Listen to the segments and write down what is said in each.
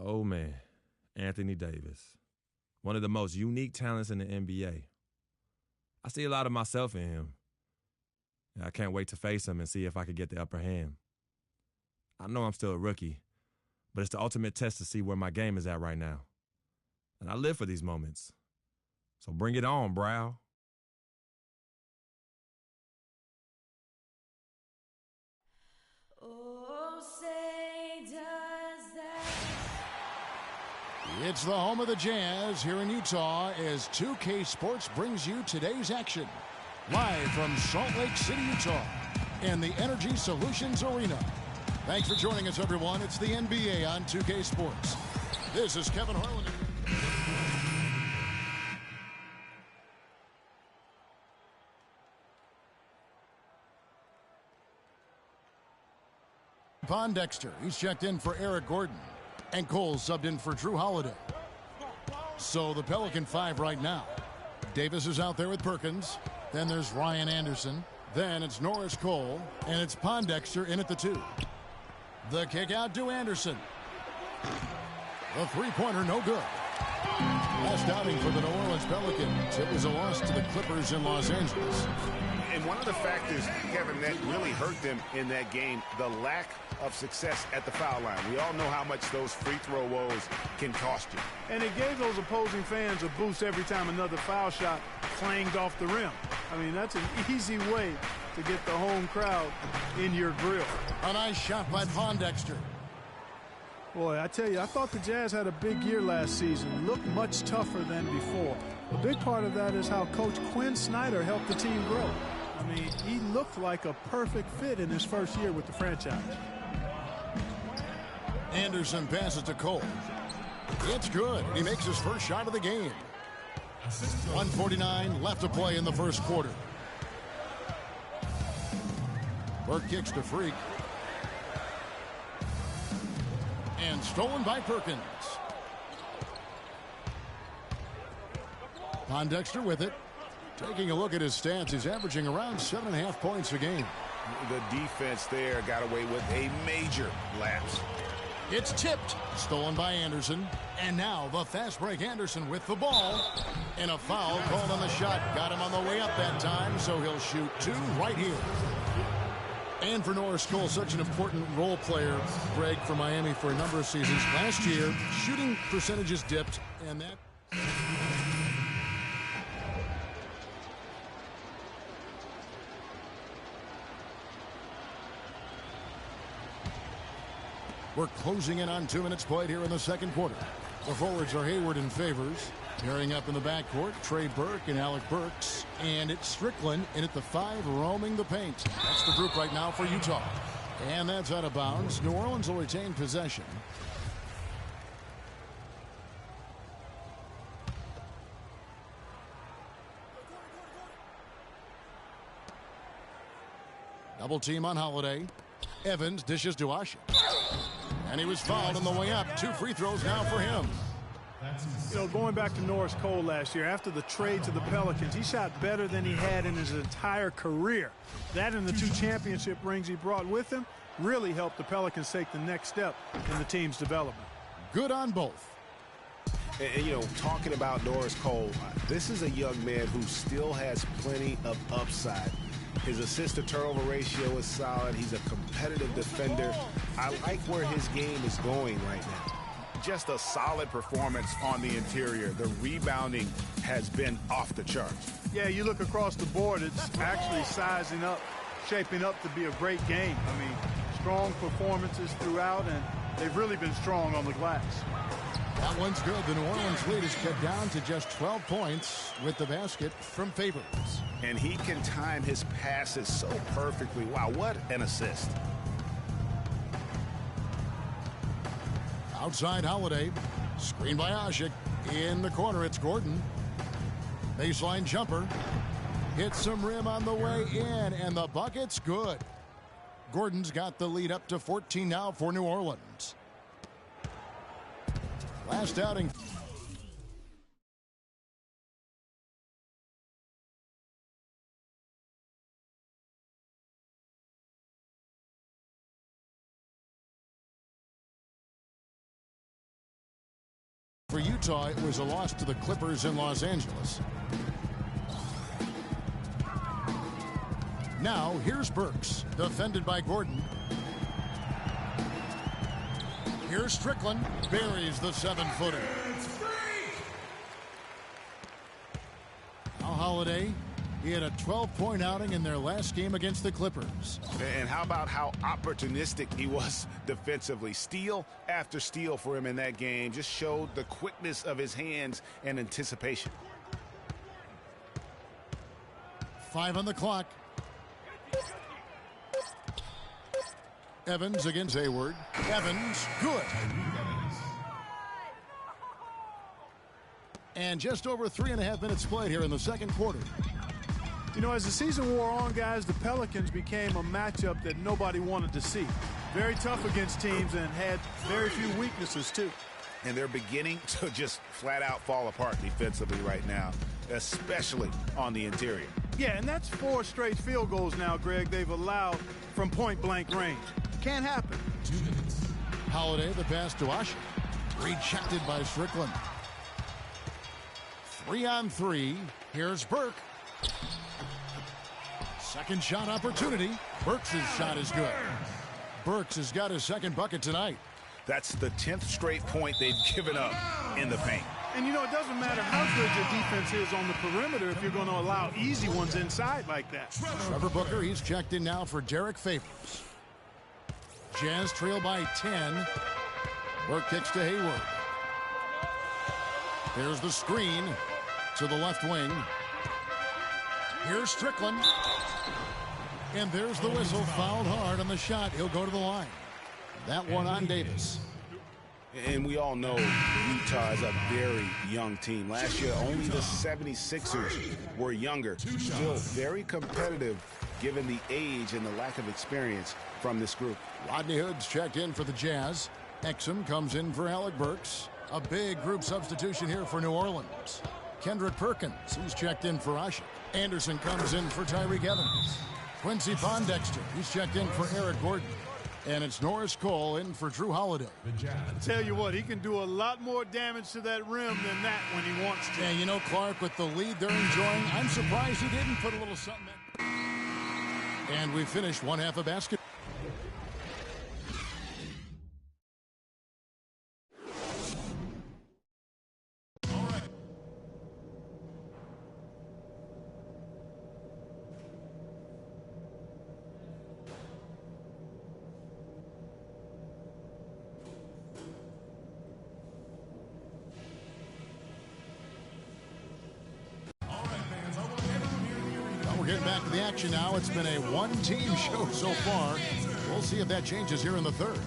Oh, man. Anthony Davis. One of the most unique talents in the NBA. I see a lot of myself in him. And I can't wait to face him and see if I could get the upper hand. I know I'm still a rookie, but it's the ultimate test to see where my game is at right now. And I live for these moments. So bring it on, Brow. Oh, say does that. It's the home of the Jazz here in Utah as 2K Sports brings you today's action. Live from Salt Lake City, Utah, and the Energy Solutions Arena. Thanks for joining us, everyone. It's the NBA on 2K Sports. This is Kevin Harlan. Pondexter, he's checked in for Eric Gordon. And Cole subbed in for Drew Holiday. So the Pelican 5 right now. Davis is out there with Perkins. Then there's Ryan Anderson. Then it's Norris Cole. And it's Pondexter in at the 2. The kick out to Anderson. The three-pointer no good. Last outing for the New Orleans Pelicans. It was a loss to the Clippers in Los Angeles. And one of the factors, Kevin, that really hurt them in that game, the lack of success at the foul line. We all know how much those free throw woes can cost you. And it gave those opposing fans a boost every time another foul shot clanged off the rim. I mean, that's an easy way to get the home crowd in your grill. A nice shot by Pondexter. Boy, I tell you, I thought the Jazz had a big year last season. Looked much tougher than before. A big part of that is how Coach Quinn Snyder helped the team grow. I mean, he looked like a perfect fit in his first year with the franchise. Anderson passes to Cole. It's good. He makes his first shot of the game. 1:49 left to play in the first quarter. Burke kicks to Freak. And stolen by Perkins. Pondexter with it. Taking a look at his stats, he's averaging around 7.5 points a game. The defense there got away with a major lapse. It's tipped. Stolen by Anderson. And now the fast break Anderson with the ball. And a foul called on the shot. Got him on the way up that time, so he'll shoot 2 right here. And for Norris Cole, such an important role player, Greg, for Miami for a number of seasons. Last year, shooting percentages dipped, and that... We're closing in on 2 minutes played here in the second quarter. The forwards are Hayward and Favors. Pairing up in the backcourt, Trey Burke and Alec Burks. And it's Strickland in at the 5, roaming the paint. That's the group right now for Utah. And that's out of bounds. New Orleans will retain possession. Double team on Holiday. Evans dishes to Asha. And he was fouled on the way up. 2 free throws now for him. You know, going back to Norris Cole last year, after the trade to the Pelicans, he shot better than he had in his entire career. That and the 2 championship rings he brought with him really helped the Pelicans take the next step in the team's development. Good on both. And, you know, talking about Norris Cole, this is a young man who still has plenty of upside. His assist-to-turnover ratio is solid. He's a competitive defender. I like where his game is going right now. Just a solid performance on the interior. The rebounding has been off the charts. Yeah, you look across the board, it's actually sizing up, shaping up to be a great game. I mean, strong performances throughout, and they've really been strong on the glass. That one's good. The New Orleans lead is cut down to just 12 points with the basket from Favors. And he can time his passes so perfectly. Wow, what an assist. Outside Holiday. Screen by Asha. In the corner, it's Gordon. Baseline jumper. Hits some rim on the way in, and the bucket's good. Gordon's got the lead up to 14 now for New Orleans. Last outing. For Utah, it was a loss to the Clippers in Los Angeles. Now, here's Burks, defended by Gordon. Here's Strickland, buries the 7-footer. Now Holiday, he had a 12-point outing in their last game against the Clippers. And how about how opportunistic he was defensively? Steal after steal for him in that game just showed the quickness of his hands and anticipation. 5 on the clock. Evans against Hayward. Evans, good. And just over 3.5 minutes played here in the second quarter. You know, as the season wore on, guys, the Pelicans became a matchup that nobody wanted to see. Very tough against teams and had very few weaknesses, too. And they're beginning to just flat out fall apart defensively right now, especially on the interior. Yeah, and that's 4 straight field goals now, Greg, they've allowed from point-blank range. Can't happen. 2 minutes. Holiday, the pass to Asher. Rejected by Strickland. 3 on 3. Here's Burke. Second shot opportunity. Burks' shot is good. Burks has got his second bucket tonight. That's the 10th straight point they've given up in the paint. And, you know, it doesn't matter how good your defense is on the perimeter if you're going to allow easy ones inside like that. Trevor Booker, he's checked in now for Derek Favors. Jazz trail by 10. Burke kicks to Hayward. There's the screen to the left wing. Here's Strickland. And there's the whistle. Fouled hard on the shot. He'll go to the line. That one on Davis. And we all know Utah is a very young team. Last year, only the 76ers were younger. Still very competitive given the age and the lack of experience from this group. Rodney Hood's checked in for the Jazz. Exum comes in for Alec Burks. A big group substitution here for New Orleans. Kendrick Perkins, he's checked in for Asher. Anderson comes in for Tyreek Evans. Quincy Pondexter, he's checked in for Eric Gordon. And it's Norris Cole in for Drew Holiday. I tell you what, he can do a lot more damage to that rim than that when he wants to. And you know, Clark, with the lead they're enjoying, I'm surprised he didn't put a little something in. And we finish one half of basketball. We're getting back to the action now. It's been a one-team show so far. We'll see if that changes here in the third.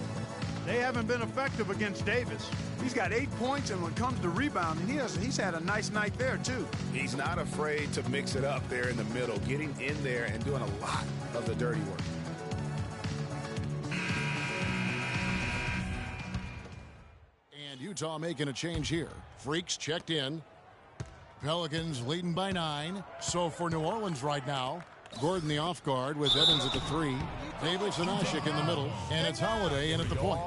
They haven't been effective against Davis. He's got 8 points, and when it comes to rebounding, he's had a nice night there, too. He's not afraid to mix it up there in the middle, getting in there and doing a lot of the dirty work. And Utah making a change here. Freaks checked in. Pelicans leading by 9. So for New Orleans right now, Gordon the off guard with Evans at the 3. Davis and Ashik in the middle. And it's Holiday in at the point.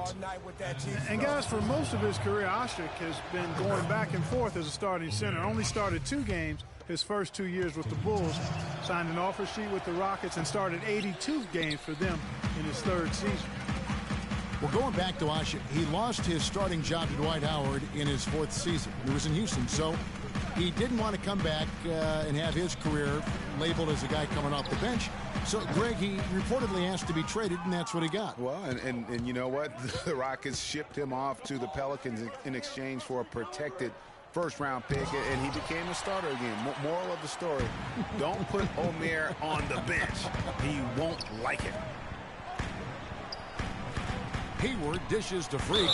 And guys, for most of his career, Ashik has been going back and forth as a starting center. Only started 2 games his first 2 years with the Bulls. Signed an offer sheet with the Rockets and started 82 games for them in his 3rd season. Well, going back to Ashik, he lost his starting job to Dwight Howard in his 4th season. He was in Houston, so he didn't want to come back and have his career labeled as a guy coming off the bench. So, Greg, he reportedly asked to be traded, and that's what he got. Well, and you know what? The Rockets shipped him off to the Pelicans in exchange for a protected first-round pick, and he became a starter again. Moral of the story, don't put Omer on the bench. He won't like it. Hayward dishes to Freak.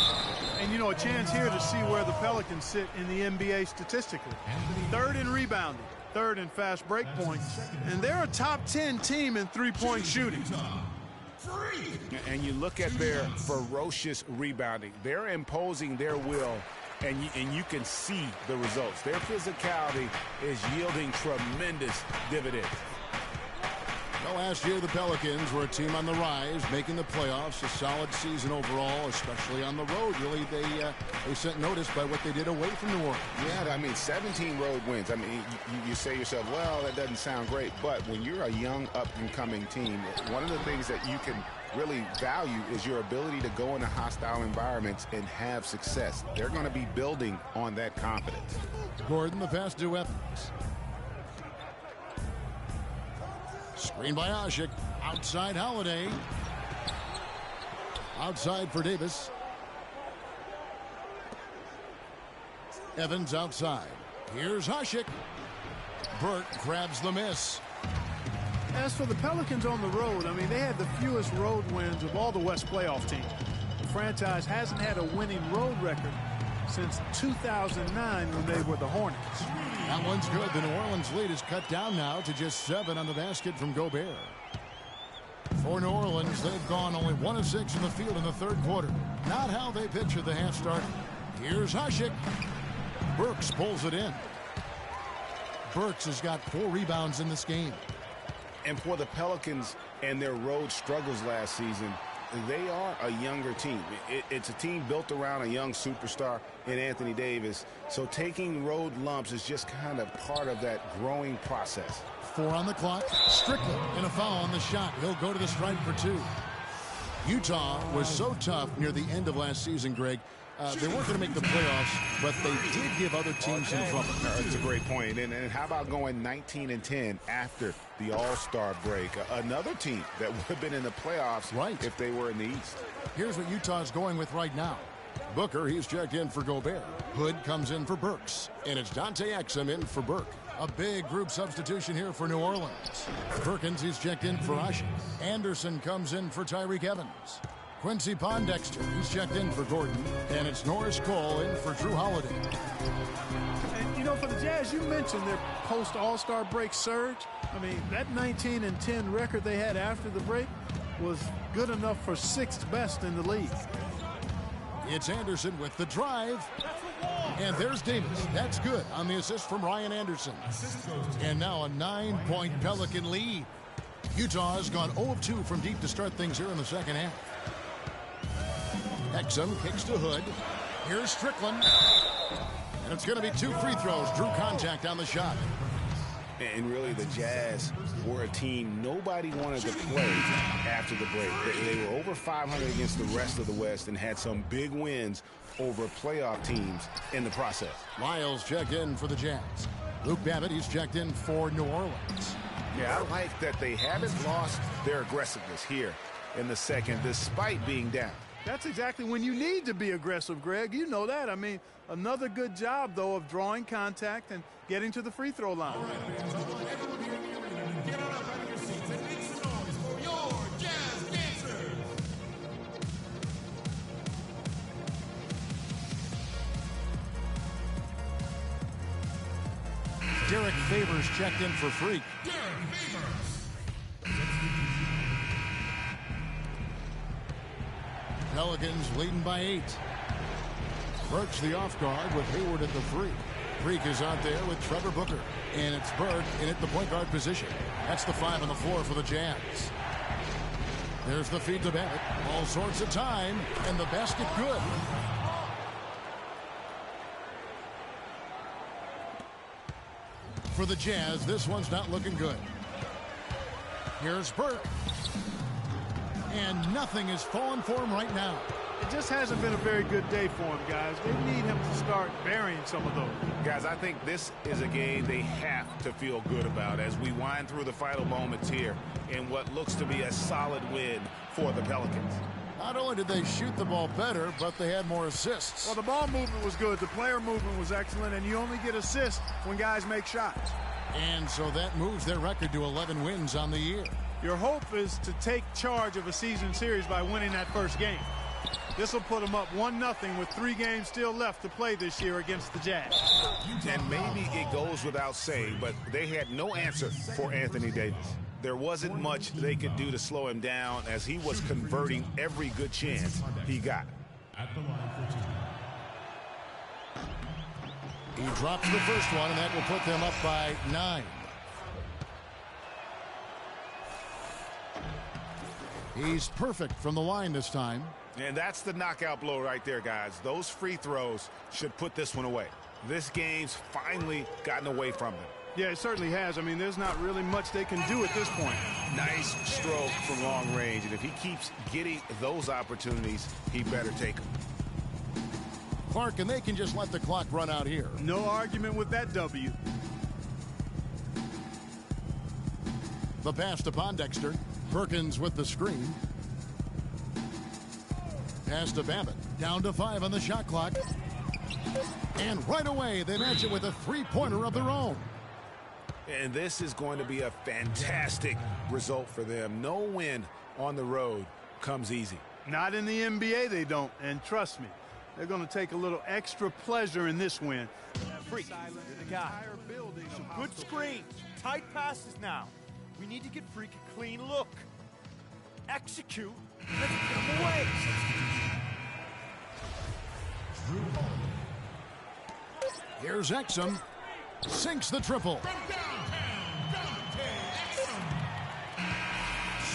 And, you know, a chance here to see where the Pelicans sit in the NBA statistically. 3rd in rebounding, 3rd in fast break points, and they're a top 10 team in three-point shooting. And you look at their ferocious rebounding. They're imposing their will, and you can see the results. Their physicality is yielding tremendous dividends. Well, last year the Pelicans were a team on the rise, making the playoffs. A solid season overall, especially on the road. Really, they sent notice by what they did away from New Orleans. Yeah, I mean, 17 road wins. I mean, you say to yourself, well, that doesn't sound great. But when you're a young, up-and-coming team, one of the things that you can really value is your ability to go into hostile environments and have success. They're going to be building on that confidence. Gordon, the pass to Evans. Screen by Ashik. Outside Holiday. Outside for Davis. Evans outside. Here's Ashik. Burke grabs the miss. As for the Pelicans on the road, I mean, they had the fewest road wins of all the West playoff teams. The franchise hasn't had a winning road record since 2009 when they were the Hornets. That one's good. The New Orleans lead is cut down now to just 7 on the basket from Gobert. For New Orleans, they've gone only 1 of 6 in the field in the third quarter. Not how they pictured the half start. Here's Ashik. Burks pulls it in. Burks has got 4 rebounds in this game. And for the Pelicans and their road struggles last season, they are a younger team. It's a team built around a young superstar in Anthony Davis. So taking road lumps is just kind of part of that growing process. 4 on the clock. Strickland in a foul on the shot. He'll go to the stripe for 2. Utah was so tough near the end of last season, Greg. They weren't going to make the playoffs, but they did give other teams some trouble. That's a great point. And how about going 19-10 after the All-Star break? Another team that would have been in the playoffs if they were in the East. Here's what Utah's going with right now. Booker, he's checked in for Gobert. Hood comes in for Burks. And it's Dante Exum in for Burke. A big group substitution here for New Orleans. Perkins, he's checked in for Ashik. Anderson comes in for Tyreke Evans. Quincy Pondexter, he's checked in for Gordon. And it's Norris Cole in for Drew Holiday. And, you know, for the Jazz, you mentioned their post-All-Star break surge. I mean, that 19-10 record they had after the break was good enough for 6th best in the league. It's Anderson with the drive. And there's Davis. That's good on the assist from Ryan Anderson. And now a 9-point Pelican lead. Utah has gone 0 of 2 from deep to start things here in the second half. Exum kicks to Hood. Here's Strickland. And it's going to be 2 free throws. Drew contact on the shot. And really, the Jazz were a team nobody wanted to play after the break. They were over 500 against the rest of the West and had some big wins over playoff teams in the process. Lyles checked in for the Jazz. Luke Babbitt, he's checked in for New Orleans. Yeah, I like that they haven't lost their aggressiveness here in the second, despite being down. That's exactly when you need to be aggressive, Greg. You know that. I mean, another good job, though, of drawing contact and getting to the free throw line. Derek Favors checked in for Freak. Pelicans leading by 8. Burke's the off guard with Hayward at the 3. Freak is out there with Trevor Booker. And it's Burke in at the point guard position. That's the 5 on the floor for the Jazz. There's the feed to Babbitt. All sorts of time. And the basket good. For the Jazz, this one's not looking good. Here's Burke. And nothing is falling for him right now. It just hasn't been a very good day for him, guys. They need him to start burying some of those. Guys, I think this is a game they have to feel good about as we wind through the final moments here in what looks to be a solid win for the Pelicans. Not only did they shoot the ball better, but they had more assists. Well, the ball movement was good. The player movement was excellent, and you only get assists when guys make shots. And so that moves their record to 11 wins on the year. Your hope is to take charge of a season series by winning that first game. This will put them up 1-0 with 3 games still left to play this year against the Jazz. And maybe it goes without saying, but they had no answer for Anthony Davis. There wasn't much they could do to slow him down as he was converting every good chance he got. He drops the first one, and that will put them up by 9. He's perfect from the line this time. And that's the knockout blow right there, guys. Those free throws should put this one away. This game's finally gotten away from them. Yeah, it certainly has. I mean, there's not really much they can do at this point. Nice stroke from long range, and if he keeps getting those opportunities, he better take them. Clark, and they can just let the clock run out here. No argument with that W. The pass to Pondexter. Perkins with the screen. Pass to Babbitt. Down to 5 on the shot clock. And right away, they match it with a three-pointer of their own. And this is going to be a fantastic result for them. No win on the road comes easy. Not in the NBA, they don't. And trust me, they're going to take a little extra pleasure in this win. Freak, you're the guy. Some good screens, tight passes now. We need to get Freak a clean look. Execute. Let's get him away. Here's Exum. Sinks the triple.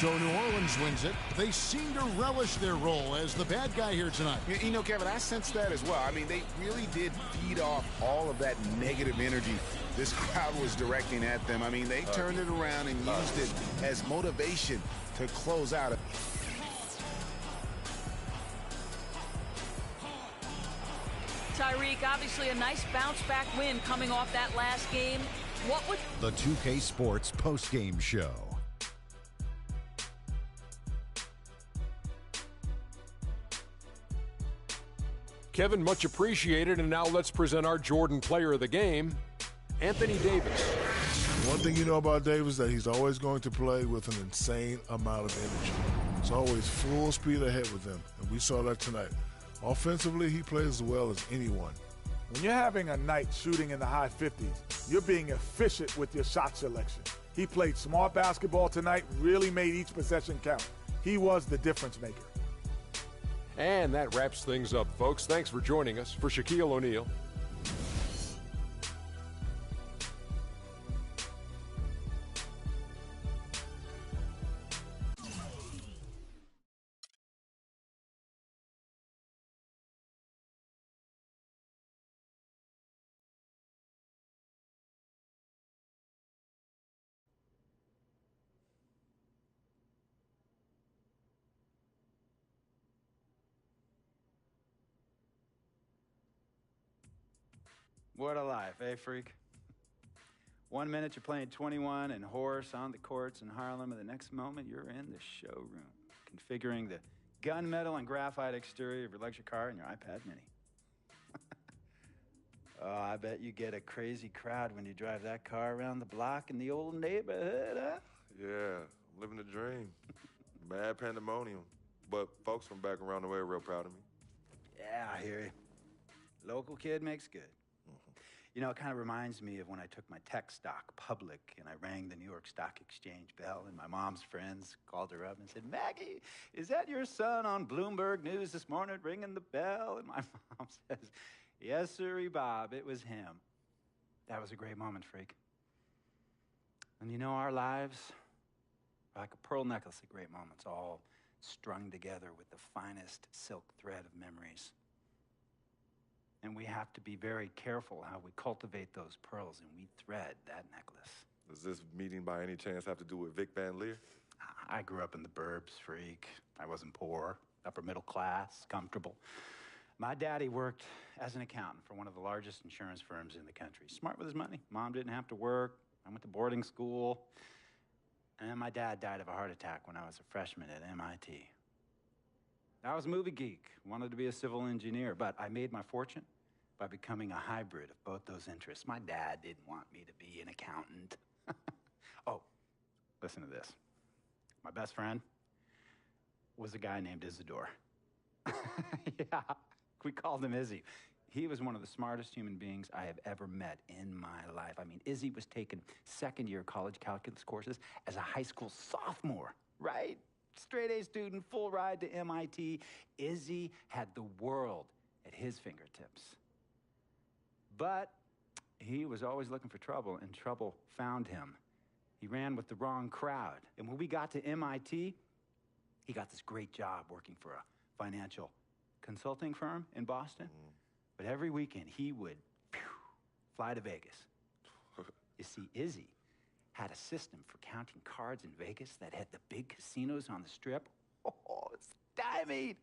So New Orleans wins it. They seem to relish their role as the bad guy here tonight. You know, Kevin, I sense that as well. I mean, they really did feed off all of that negative energy this crowd was directing at them. I mean, they turned it around and used it as motivation to close out. Tyreek, obviously a nice bounce-back win coming off that last game. What would... The 2K Sports postgame show. Kevin, much appreciated, and now let's present our Jordan player of the game, Anthony Davis. One thing you know about Davis is that he's always going to play with an insane amount of energy. It's always full speed ahead with him, and we saw that tonight. Offensively, he plays as well as anyone. When you're having a night shooting in the high 50s, you're being efficient with your shot selection. He played smart basketball tonight, really made each possession count. He was the difference maker. And that wraps things up, folks. Thanks for joining us. For Shaquille O'Neal. What a life, eh, Freak? 1 minute you're playing 21 and horse on the courts in Harlem, and the next moment you're in the showroom, configuring the gunmetal and graphite exterior of your luxury car and your iPad mini. Oh, I bet you get a crazy crowd when you drive that car around the block in the old neighborhood, huh? Yeah, I'm living the dream. Bad pandemonium, but folks from back around the way are real proud of me. Yeah, I hear you. Local kid makes good. You know, it kind of reminds me of when I took my tech stock public and I rang the New York Stock Exchange bell, and my mom's friends called her up and said, "Maggie, is that your son on Bloomberg News this morning ringing the bell?" And my mom says, "Yes, sirree, Bob, it was him." That was a great moment, Freak. And you know, our lives are like a pearl necklace of great moments, all strung together with the finest silk thread of memories. And we have to be very careful how we cultivate those pearls and we thread that necklace. Does this meeting by any chance have to do with Vic Van Leer? I grew up in the burbs, Freak. I wasn't poor, upper middle class, comfortable. My daddy worked as an accountant for one of the largest insurance firms in the country. Smart with his money. Mom didn't have to work. I went to boarding school. And then my dad died of a heart attack when I was a freshman at MIT. I was a movie geek, wanted to be a civil engineer, but I made my fortune by becoming a hybrid of both those interests. My dad didn't want me to be an accountant. Oh, listen to this. My best friend was a guy named Isidore. Yeah, we called him Izzy. He was one of the smartest human beings I have ever met in my life. I mean, Izzy was taking second-year college calculus courses as a high school sophomore, right? Straight-A student, full ride to MIT. Izzy had the world at his fingertips. But he was always looking for trouble, and trouble found him. He ran with the wrong crowd. And when we got to MIT, He got this great job working for a financial consulting firm in Boston. But every weekend, he would fly to Vegas. You see, Izzy had a system for counting cards in Vegas that had the big casinos on the Strip. Oh, stymied.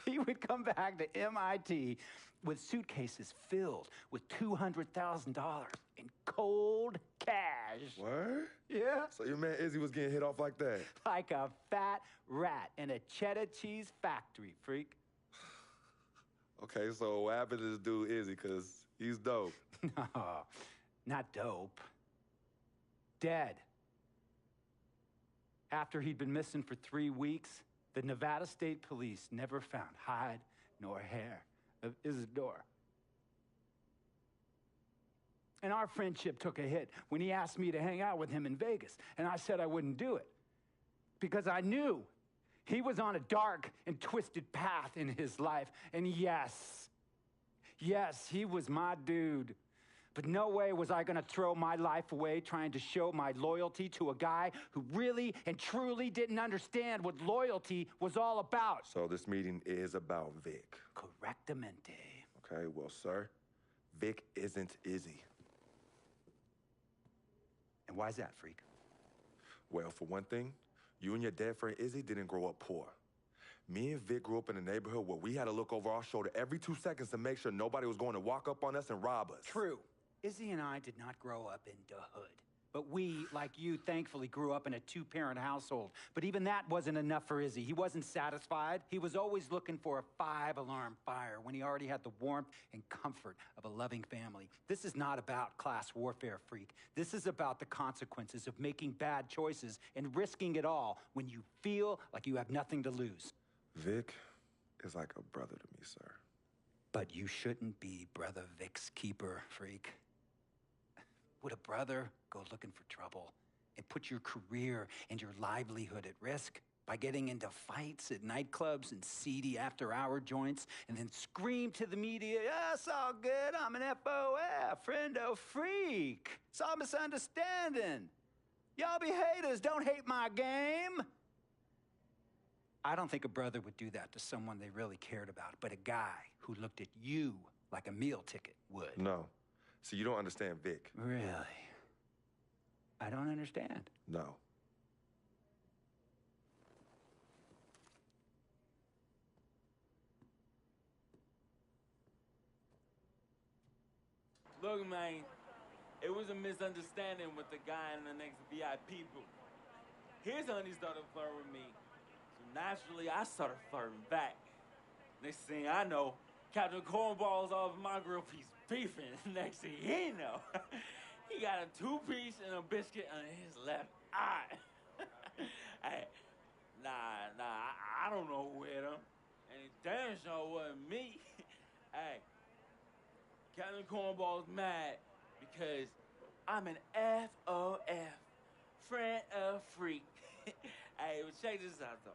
He would come back to MIT with suitcases filled with $200,000 in cold cash. What? Yeah. So your man Izzy was getting hit off like that? Like a fat rat in a cheddar cheese factory, freak. Okay, so what happened to this dude Izzy? Because he's dope. No, not dope. Dead. After he'd been missing for 3 weeks, the Nevada State Police never found hide nor hair of Isidore. And our friendship took a hit when he asked me to hang out with him in Vegas, and I said I wouldn't do it because I knew he was on a dark and twisted path in his life. And yes, he was my dude. But no way was I gonna throw my life away trying to show my loyalty to a guy who really and truly didn't understand what loyalty was all about. So this meeting is about Vic. Correctamente. Okay, well, sir, Vic isn't Izzy. And why's that, freak? Well, for one thing, you and your dead friend Izzy didn't grow up poor. Me and Vic grew up in a neighborhood where we had to look over our shoulder every 2 seconds to make sure nobody was going to walk up on us and rob us. True. Izzy and I did not grow up in the hood. But we, like you, thankfully grew up in a 2-parent household. But even that wasn't enough for Izzy. He wasn't satisfied. He was always looking for a 5-alarm fire when he already had the warmth and comfort of a loving family. This is not about class warfare, freak. This is about the consequences of making bad choices and risking it all when you feel like you have nothing to lose. Vic is like a brother to me, sir. But you shouldn't be Brother Vic's keeper, freak. Would a brother go looking for trouble and put your career and your livelihood at risk by getting into fights at nightclubs and seedy after-hour joints and then scream to the media, "Yeah, it's all good, I'm an FOF, friendo freak. It's all misunderstanding. Y'all be haters, don't hate my game." I don't think a brother would do that to someone they really cared about, but a guy who looked at you like a meal ticket would. No. So you don't understand Vic. Really? I don't understand. No. Look, man, it was a misunderstanding with the guy in the next VIP booth. His honey started flirting with me, so naturally I started flirting back. Next thing I know, Captain Cornball's off my grill piece beefing. Next thing he know, he got a 2-piece and a biscuit on his left eye. Hey, I don't know who hit him, and it damn sure wasn't me. Hey, Captain Cornball's mad because I'm an FOF, friend of freak. Hey, but check this out though.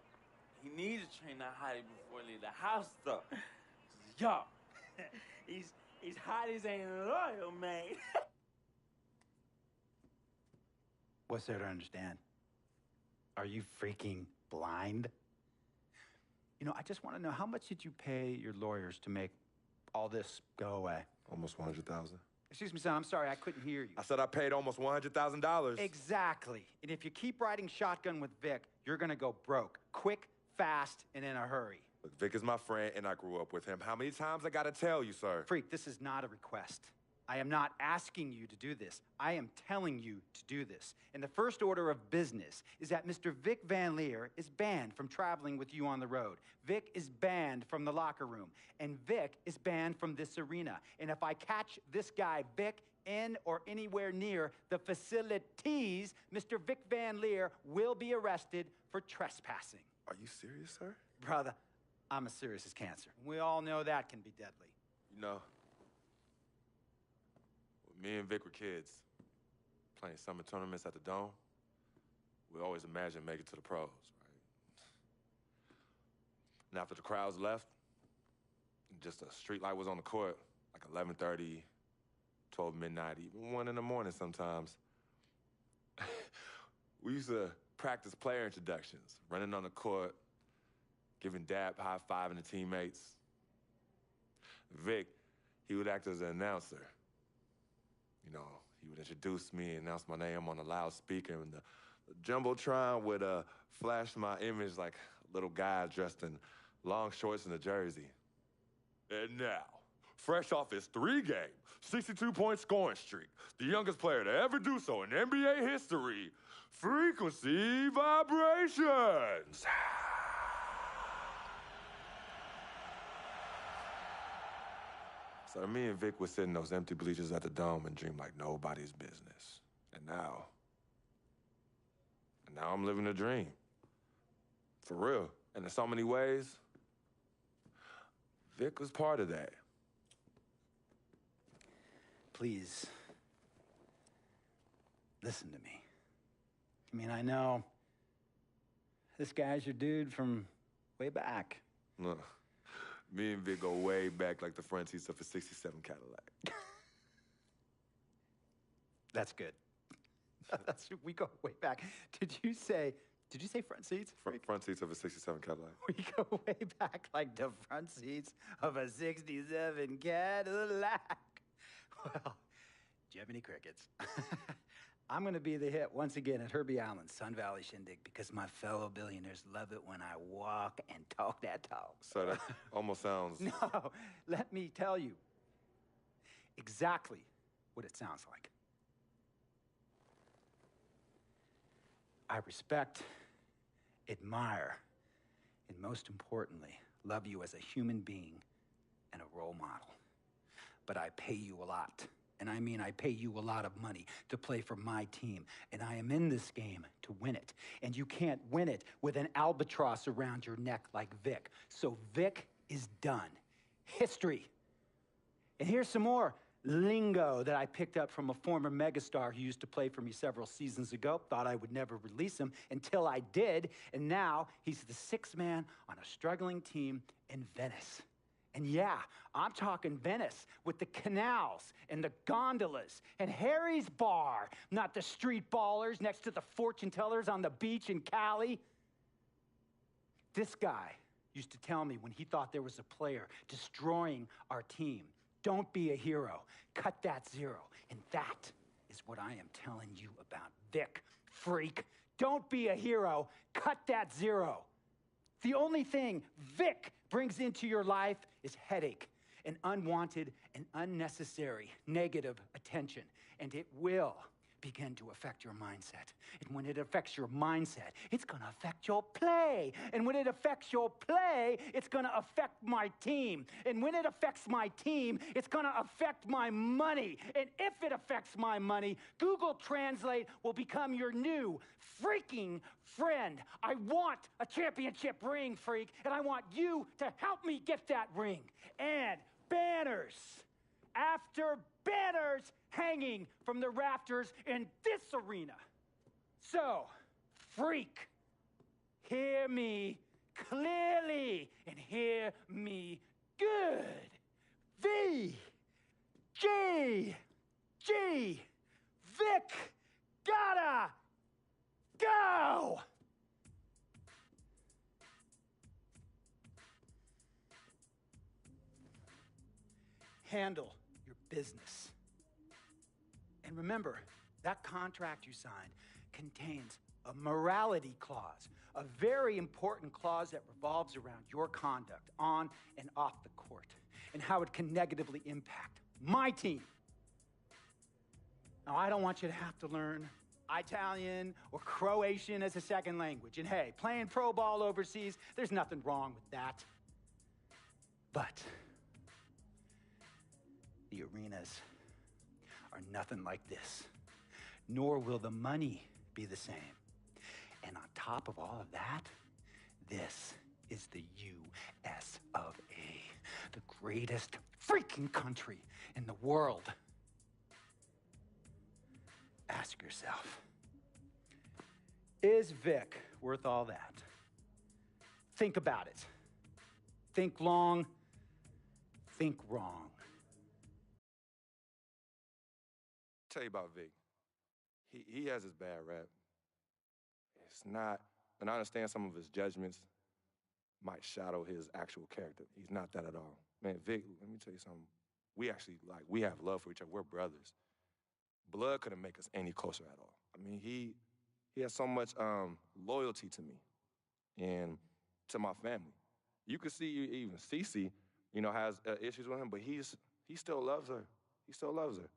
He needs to train that hottie before he leave the house though. Yo, he's hot as ain't loyal, man. What's there to understand? Are you freaking blind? You know, I just want to know, how much did you pay your lawyers to make all this go away? Almost $100,000. Excuse me, son, I'm sorry, I couldn't hear you. I said I paid almost $100,000. Exactly. And if you keep riding shotgun with Vic, you're gonna go broke. Quick, fast, and in a hurry. Look, Vic is my friend, and I grew up with him. How many times I gotta tell you, sir? Freak, this is not a request. I am not asking you to do this. I am telling you to do this. And the first order of business is that Mr. Vic Van Leer is banned from traveling with you on the road. Vic is banned from the locker room. And Vic is banned from this arena. And if I catch this guy, Vic, in or anywhere near the facilities, Mr. Vic Van Leer will be arrested for trespassing. Are you serious, sir? Brother, I'm as serious as cancer. We all know that can be deadly. You know, when me and Vic were kids, playing summer tournaments at the Dome, we always imagined making it to the pros, right? And after the crowds left, just a street light was on the court, like 11:30, 12 midnight, even 1 in the morning sometimes. We used to practice player introductions, running on the court, giving dap, high-fiving the teammates. Vic, he would act as an announcer. You know, he would introduce me and announce my name on a loudspeaker, and the Jumbotron would flash my image like a little guy dressed in long shorts and a jersey. And now, fresh off his 3-game, 62-point scoring streak, the youngest player to ever do so in NBA history, Frequency Vibrations. So me and Vic would sit in those empty bleachers at the Dome and dream like nobody's business. And now I'm living a dream. For real. And in so many ways, Vic was part of that. Please, listen to me. I mean, I know this guy's your dude from way back. Look, me and Vic go way back like the front seats of a 67 Cadillac. That's good. We go way back. Did you say front seats? Front seats of a 67 Cadillac. We go way back like the front seats of a 67 Cadillac. Well, do you have any crickets? I'm going to be the hit once again at Herbie Allen's Sun Valley Shindig because my fellow billionaires love it when I walk and talk that talk. So that almost sounds... No, let me tell you exactly what it sounds like. I respect, admire, and most importantly, love you as a human being and a role model. But I pay you a lot. And I mean, I pay you a lot of money to play for my team. And I am in this game to win it. And you can't win it with an albatross around your neck like Vic. So Vic is done. History. And here's some more lingo that I picked up from a former megastar who used to play for me several seasons ago. Thought I would never release him until I did. And now he's the sixth man on a struggling team in Venice. And yeah, I'm talking Venice with the canals and the gondolas and Harry's bar, not the street ballers next to the fortune tellers on the beach in Cali. This guy used to tell me when he thought there was a player destroying our team, don't be a hero, cut that zero. And that is what I am telling you about Vic, freak. Don't be a hero, cut that zero. The only thing Vic brings into your life is headache and unwanted and unnecessary negative attention. And it will begin to affect your mindset. And when it affects your mindset, it's going to affect your play. And when it affects your play, it's going to affect my team. And when it affects my team, it's going to affect my money. And if it affects my money, Google Translate will become your new freaking friend. I want a championship ring, freak, and I want you to help me get that ring. And banners after banners hanging from the rafters in this arena. So, freak, hear me clearly and hear me good. V, G, Vic, gotta go! Handle your business. And remember, that contract you signed contains a morality clause, a very important clause that revolves around your conduct on and off the court, and how it can negatively impact my team. Now, I don't want you to have to learn Italian or Croatian as a second language. And hey, playing pro ball overseas, there's nothing wrong with that. But the arenas are nothing like this, nor will the money be the same. And on top of all of that, this is the U.S. of A., the greatest freaking country in the world. Ask yourself, is Vic worth all that? Think about it. Think long, think wrong. Tell you about Vic. He has his bad rap. It's not, and I understand some of his judgments, might shadow his actual character. He's not that at all. Man, Vic, let me tell you something. We actually, we have love for each other. We're brothers. Blood couldn't make us any closer at all. I mean, he has so much loyalty to me and to my family. You could see even Cece, has issues with him, but he still loves her. He still loves her.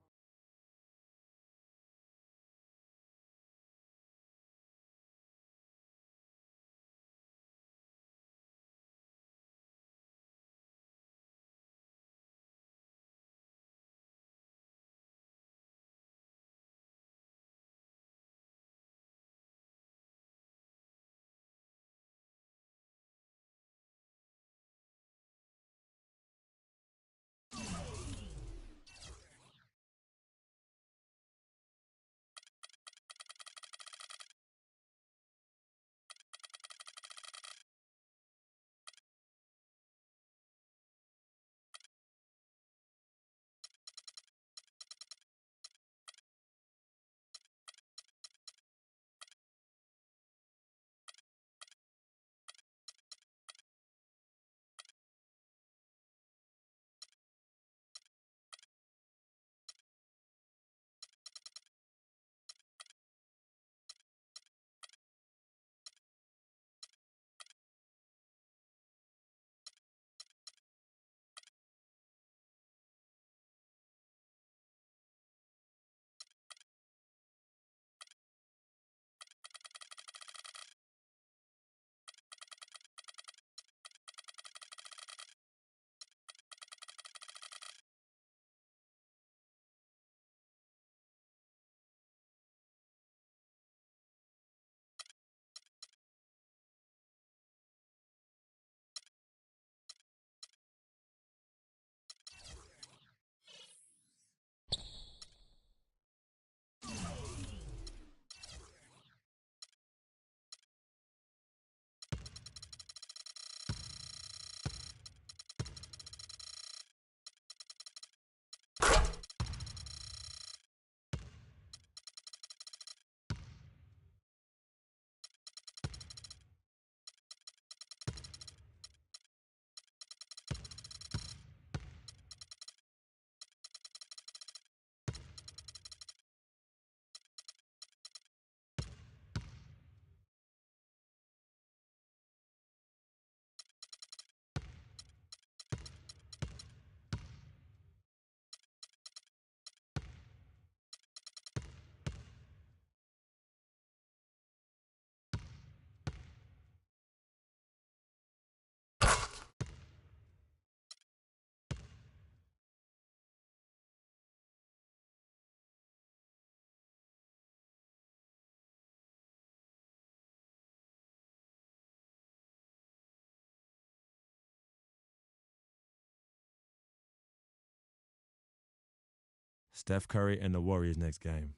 Steph Curry and the Warriors next game.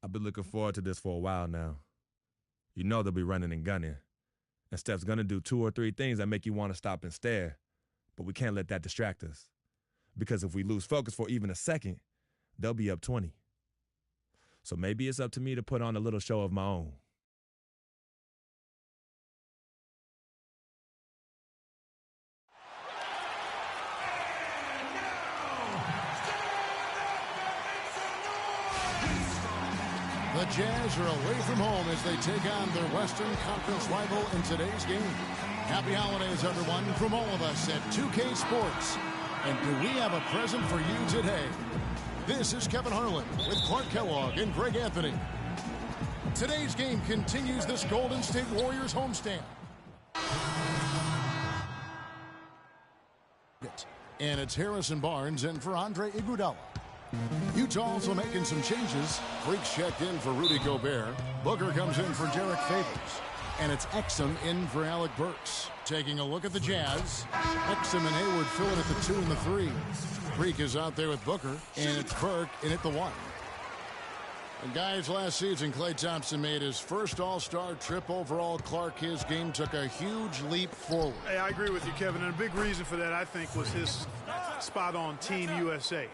I've been looking forward to this for a while now. You know they'll be running and gunning. And Steph's going to do 2 or 3 things that make you want to stop and stare. But we can't let that distract us. Because if we lose focus for even a second, they'll be up 20. So maybe it's up to me to put on a little show of my own. The Jazz are away from home as they take on their Western Conference rival in today's game. Happy holidays, everyone, from all of us at 2K Sports. And do we have a present for you today? This is Kevin Harlan with Clark Kellogg and Greg Anthony. Today's game continues this Golden State Warriors homestand. And it's Harrison Barnes in for Andre Iguodala. Utah also making some changes. Freaks checked in for Rudy Gobert. Booker comes in for Derek Favors. And it's Exum in for Alec Burks. Taking a look at the Jazz. Exum and Hayward filling at the 2 and the 3. Freak is out there with Booker. And it's Burke in at the 1. And guys, last season, Klay Thompson made his first All-Star trip overall. Clark, his game took a huge leap forward. Hey, I agree with you, Kevin. And a big reason for that, I think, was his spot on Team USA.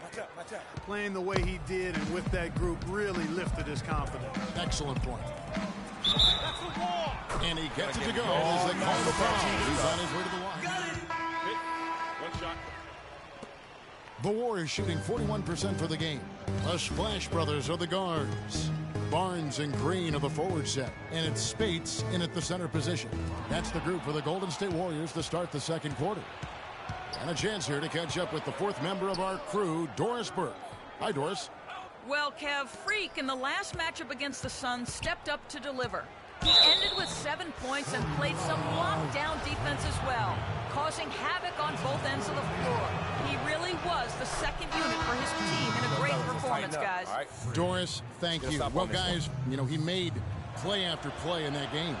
Playing the way he did and with that group really lifted his confidence. Excellent point. And he gets it to go as they call the foul. He's on his way to the line. One shot. The Warriors shooting 41% for the game. The Splash Brothers are the guards. Barnes and Green are the forward set. And it's Spates in at the center position. That's the group for the Golden State Warriors to start the second quarter. And a chance here to catch up with the fourth member of our crew, Doris Burke. Hi, Doris. Well, Kev, Freak in the last matchup against the Suns stepped up to deliver. He ended with 7 points and played some lockdown defense as well, causing havoc on both ends of the floor. He really was the second unit for his team in a great performance, guys. Doris, thank you. Well, guys, he made play after play in that game.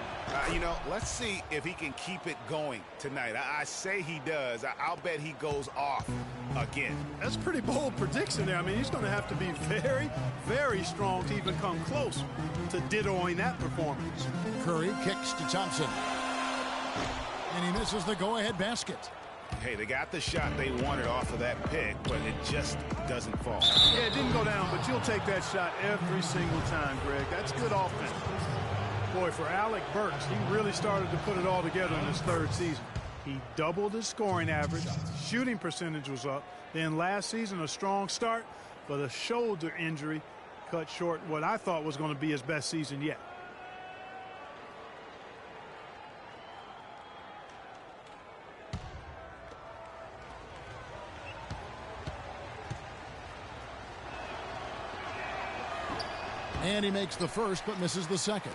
Let's see if he can keep it going tonight. I say he does. I'll bet he goes off again. That's a pretty bold prediction there. I mean, he's going to have to be very, very strong to even come close to dittoing that performance. Curry kicks to Thompson. And he misses the go-ahead basket. Hey, they got the shot they wanted off of that pick, but it just doesn't fall. Yeah, it didn't go down, but you'll take that shot every single time, Greg. That's good offense. Boy, for Alec Burks, he really started to put it all together in his third season. He doubled his scoring average, shooting percentage was up. Then last season, a strong start, but a shoulder injury cut short what I thought was going to be his best season yet. And he makes the first, but misses the second.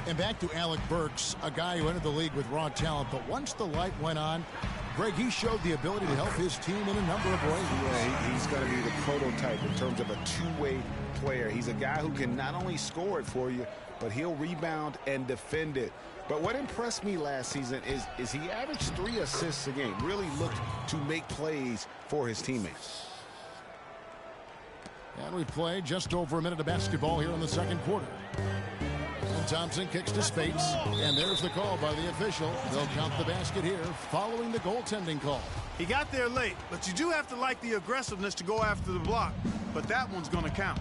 And back to Alec Burks, a guy who entered the league with raw talent, but once the light went on, Greg, he showed the ability to help his team in a number of ways. Yeah, he's going to be the prototype in terms of a two-way player. He's a guy who can not only score it for you, but he'll rebound and defend it. But what impressed me last season is he averaged 3 assists a game, really looked to make plays for his teammates. And we play just over a minute of basketball here in the second quarter. And Thompson kicks to Spates, and there's the call by the official. They'll count the basket here following the goaltending call. He got there late, but you do have to like the aggressiveness to go after the block. But that one's going to count.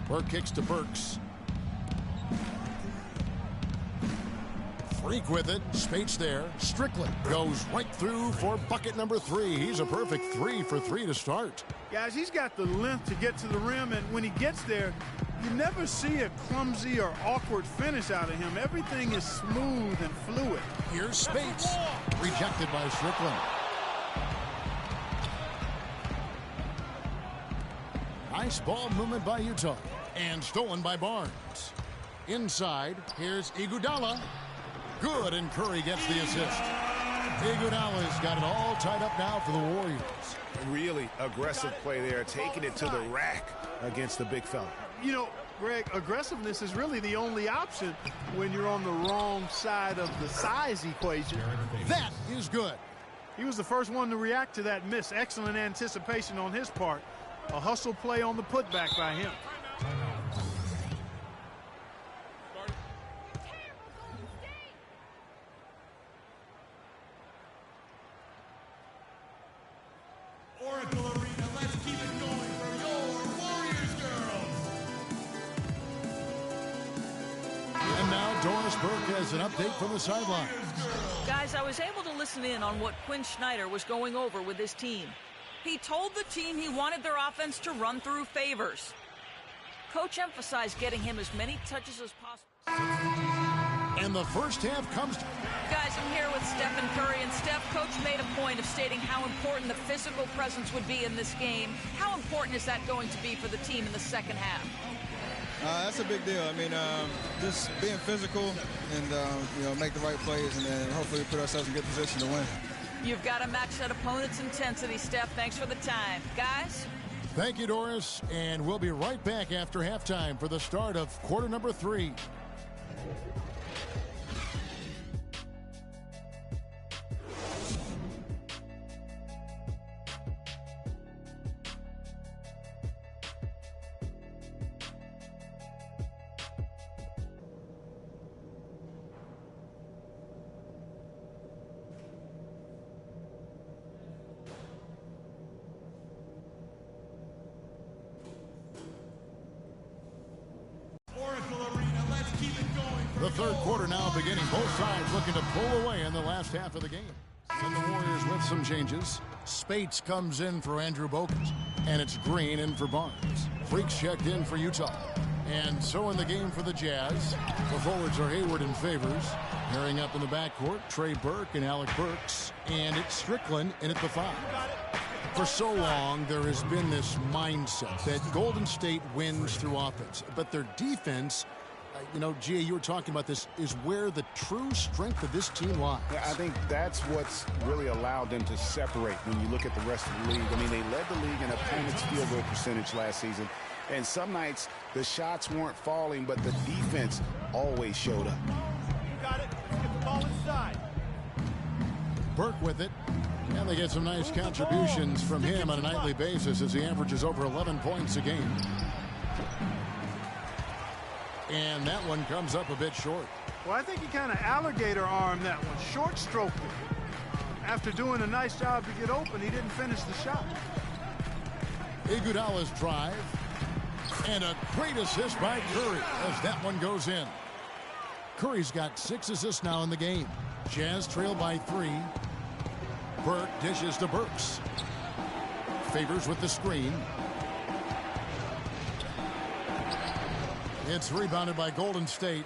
Burke kicks to Burks. Freak with it. Spates there. Strickland goes right through for bucket number 3. He's a perfect 3 for 3 to start. Guys, he's got the length to get to the rim, and when he gets there, you never see a clumsy or awkward finish out of him. Everything is smooth and fluid. Here's Spates. Rejected by Strickland. Nice ball movement by Utah. And stolen by Barnes. Inside, here's Iguodala. Good, and Curry gets the assist. Iguodala's got it all tied up now for the Warriors. Really aggressive play there, taking it to the rack against the big fella. Greg, aggressiveness is really the only option when you're on the wrong side of the size equation. That is good. He was the first one to react to that miss. Excellent anticipation on his part. A hustle play on the putback by him. Oracle Arena, let's keep it going for your Warriors girls. And now Doris Burke has an update from the sidelines. Guys, I was able to listen in on what Quinn Snyder was going over with his team. He told the team he wanted their offense to run through favors. Coach emphasized getting him as many touches as possible. And the first half comes to... Guys, I'm here with Steph and Curry, and Steph, Coach made a point of stating how important the physical presence would be in this game. How important is that going to be for the team in the second half? That's a big deal. I mean, just being physical and, make the right plays, and then hopefully put ourselves in good position to win. You've got to match that opponent's intensity, Steph. Thanks for the time. Guys? Thank you, Doris. And we'll be right back after halftime for the start of quarter number 3. Oracle Arena, let's The third quarter now beginning. Both sides looking to pull away in the last half of the game. And the Warriors with some changes. Spates comes in for Andrew Bogut. And it's Green in for Barnes. Freaks checked in for Utah. And so in the game for the Jazz, the forwards are Hayward and Favors. Pairing up in the backcourt, Trey Burke and Alec Burks. And it's Strickland in at the 5. For so long, there has been this mindset that Golden State wins through offense. But their defense, Gia, you were talking about this, is where the true strength of this team lies. Yeah, I think that's what's really allowed them to separate when you look at the rest of the league. I mean, they led the league in opponents' field goal percentage last season. And some nights, the shots weren't falling, but the defense always showed up. You got it. Get the ball inside. Burke with it. And they get some nice contributions from him on a nightly basis as he averages over 11 points a game. And that one comes up a bit short. Well, I think he kind of alligator-armed that one, short-stroked it. After doing a nice job to get open, he didn't finish the shot. Iguodala's drive. And a great assist by Curry as that one goes in. Curry's got 6 assists now in the game. Jazz trail by 3. Burke dishes to Burks. Favors with the screen. It's rebounded by Golden State.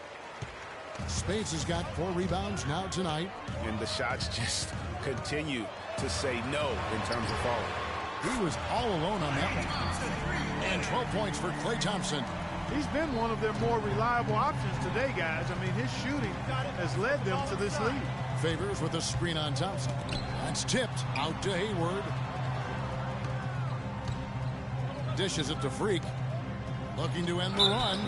Spates has got 4 rebounds now tonight. And the shots just continue to say no in terms of falling. He was all alone on that one. And 12 points for Klay Thompson. He's been one of their more reliable options today, guys. I mean, his shooting has led them to this lead. Favors with a screen on Thompson. That's tipped out to Hayward. Dishes it to Freak. Looking to end the run.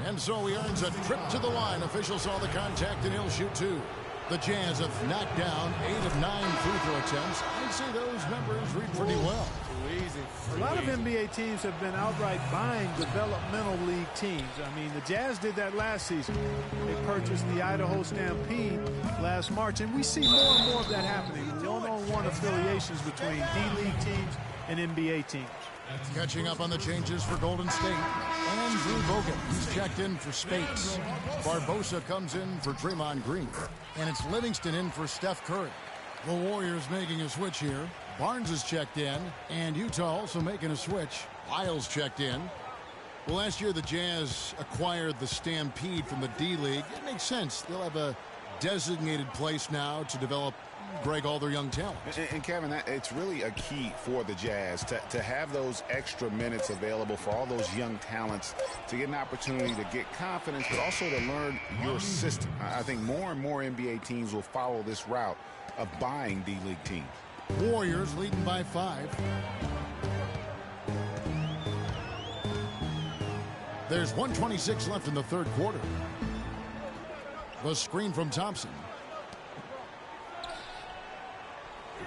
And so he earns a trip to the line. Officials saw the contact and he'll shoot 2. The Jazz have knocked down 8 of 9 free throw attempts. I'd say those numbers read pretty well. A lot of NBA teams have been outright buying developmental league teams. I mean, the Jazz did that last season. They purchased the Idaho Stampede last March, and we see more and more of that happening. One-on-one affiliations between D-League teams and NBA teams. Catching up on the changes for Golden State. Andrew Bogut, he's checked in for Spates. Barbosa comes in for Draymond Green. And it's Livingston in for Steph Curry. The Warriors making a switch here. Barnes is checked in, and Utah also making a switch. Lyles checked in. Well, last year the Jazz acquired the Stampede from the D-League. It makes sense. They'll have a designated place now to develop, Greg, all their young talent. And Kevin, it's really a key for the Jazz to have those extra minutes available for all those young talents to get an opportunity to get confidence, but also to learn your system. I think more and more NBA teams will follow this route of buying D-League teams. Warriors leading by 5. There's 1:26 left in the third quarter. The screen from Thompson.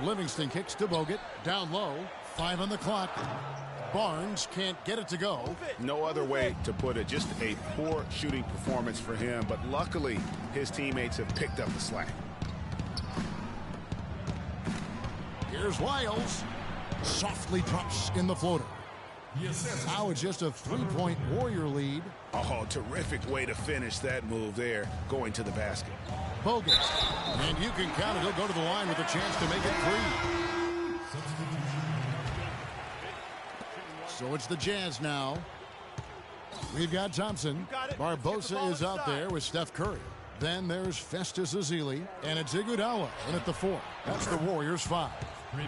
Livingston kicks to Bogut. Down low. 5 on the clock. Barnes can't get it to go. No other way to put it. Just a poor shooting performance for him. But luckily, his teammates have picked up the slack. Here's Lyles. Softly drops in the floater. Now it's just a 3-point Warrior lead. Oh, terrific way to finish that move there, going to the basket. Bogut. And you can count it. He'll go to the line with a chance to make it 3. So it's the Jazz now. We've got Thompson. Barbosa is out there with Steph Curry. Then there's Festus Ezeli. And it's Iguodala in at the 4. That's the Warriors' 5.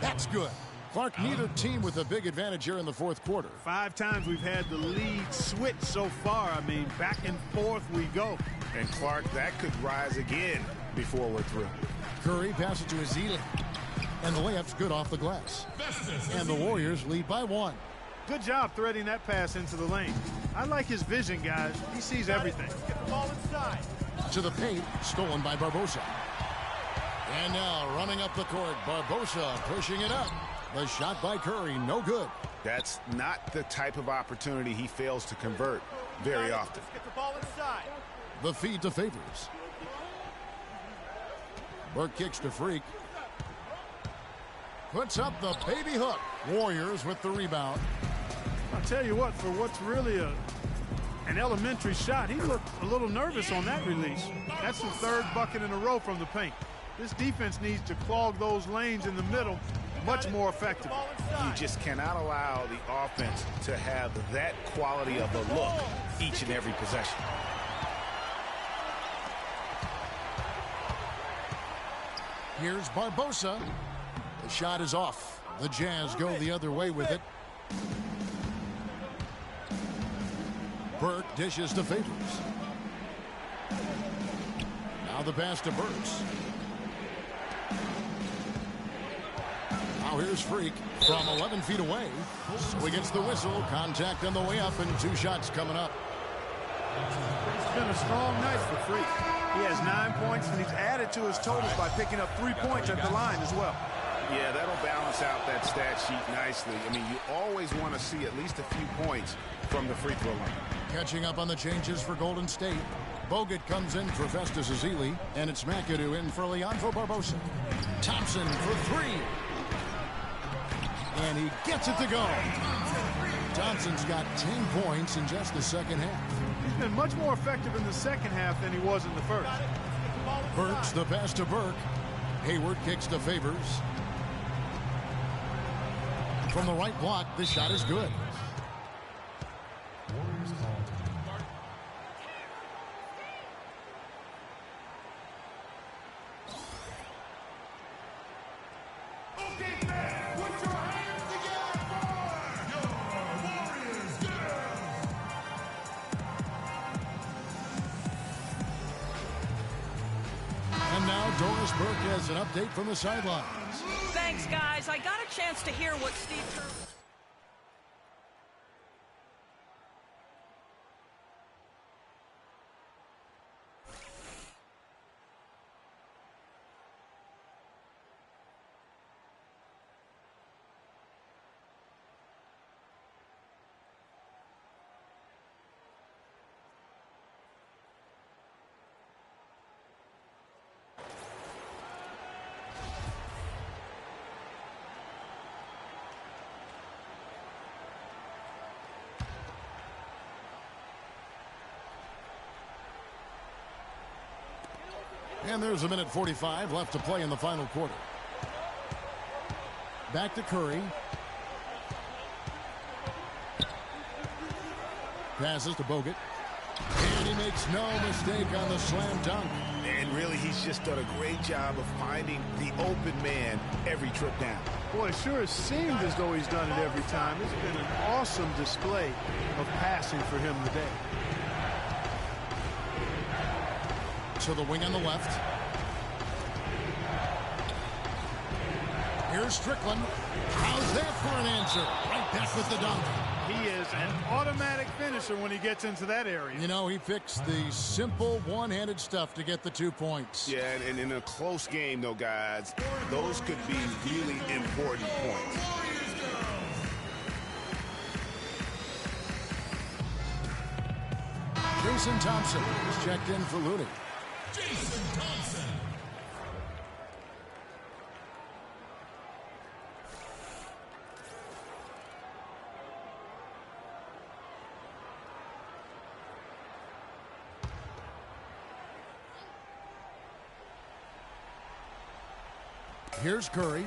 That's good. Clark, neither team with a big advantage here in the fourth quarter. 5 times we've had the lead switch so far. I mean, back and forth we go. And Clark, that could rise again before we're through. Curry passes to Ezeli. And the layup's good off the glass. And the Warriors lead by 1. Good job threading that pass into the lane. I like his vision, guys. He sees everything. Get the ball inside. To the paint, stolen by Barbosa. And now running up the court, Barbosa pushing it up. The shot by Curry, no good. That's not the type of opportunity he fails to convert very often. Get the ball inside. The feed to Favors. Burke kicks to Freak. Puts up the baby hook. Warriors with the rebound. I'll tell you what, for what's really a An elementary shot. He looked a little nervous on that release. That's the third bucket in a row from the paint. This defense needs to clog those lanes in the middle much more effectively. You just cannot allow the offense to have that quality of a look each and every possession. Here's Barbosa. The shot is off. The Jazz go the other way with it. Burke dishes to Favors. Now the pass to Burks. Now here's Freak from 11 feet away. So he gets the whistle. Contact on the way up and 2 shots coming up. It's been a strong night for Freak. He has 9 points, and he's added to his totals by picking up 3 points at the line as well. Yeah, that'll balance out that stat sheet nicely. I mean, you always want to see at least a few points from the free throw line. Catching up on the changes for Golden State. Bogut comes in for Festus Ezeli, and it's McAdoo in for Leandro Barbosa. Thompson for 3. And he gets it to go. Thompson's got 10 points in just the second half. He's been much more effective in the second half than he was in the first. Burks, the pass to Burke. Hayward kicks to Favors. From the right block, this shot is good. Burke has an update from the sidelines. Thanks, guys. I got a chance to hear what Steve Kerr... And there's a minute 45 left to play in the final quarter. Back to Curry. Passes to Bogut. And he makes no mistake on the slam dunk. And really, he's just done a great job of finding the open man every trip down. Boy, it sure has seemed as though he's done it every time. It's been an awesome display of passing for him today. To the wing on the left. Here's Strickland. How's that for an answer? Right back with the dunk. He is an automatic finisher when he gets into that area. You know, he picks the simple one-handed stuff to get the 2 points. Yeah, and in a close game, though, guys, those could be really important points. Jason Thompson is checked in for Looney. Jason Thompson. Here's Curry.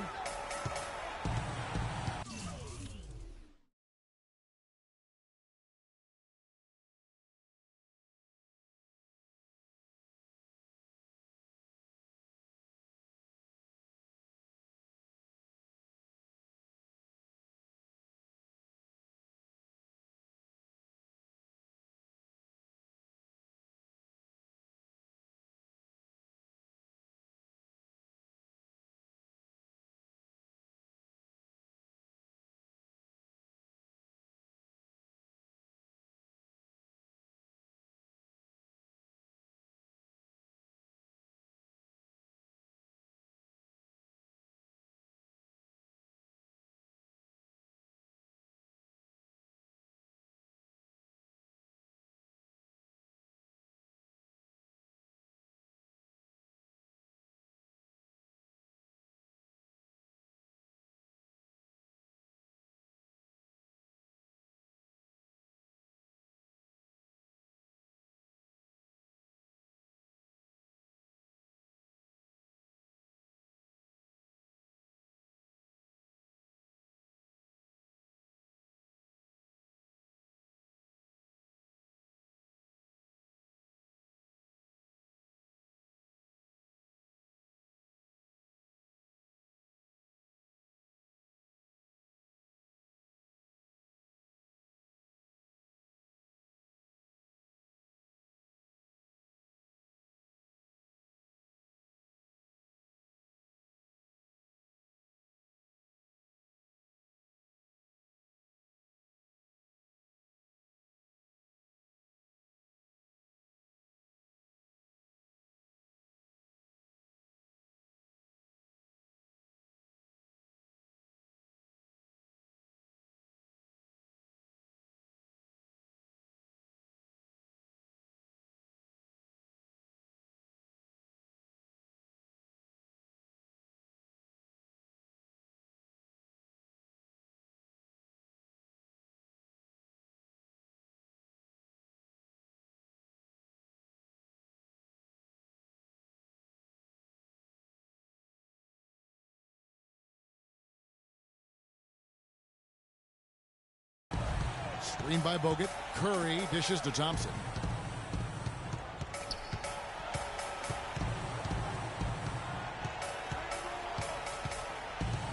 Screen by Bogut. Curry dishes to Thompson.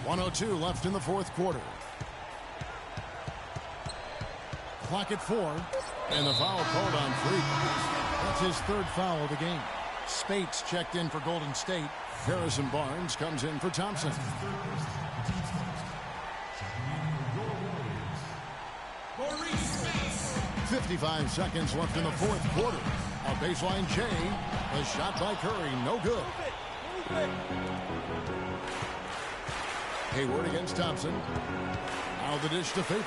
.102 left in the fourth quarter. Clock at 4. And the foul called on Freak. That's his third foul of the game. Spates checked in for Golden State. Harrison Barnes comes in for Thompson. 55 seconds left in the fourth quarter. A baseline J. A shot by Curry. No good. Hayward against Thompson. Now the dish to Favors.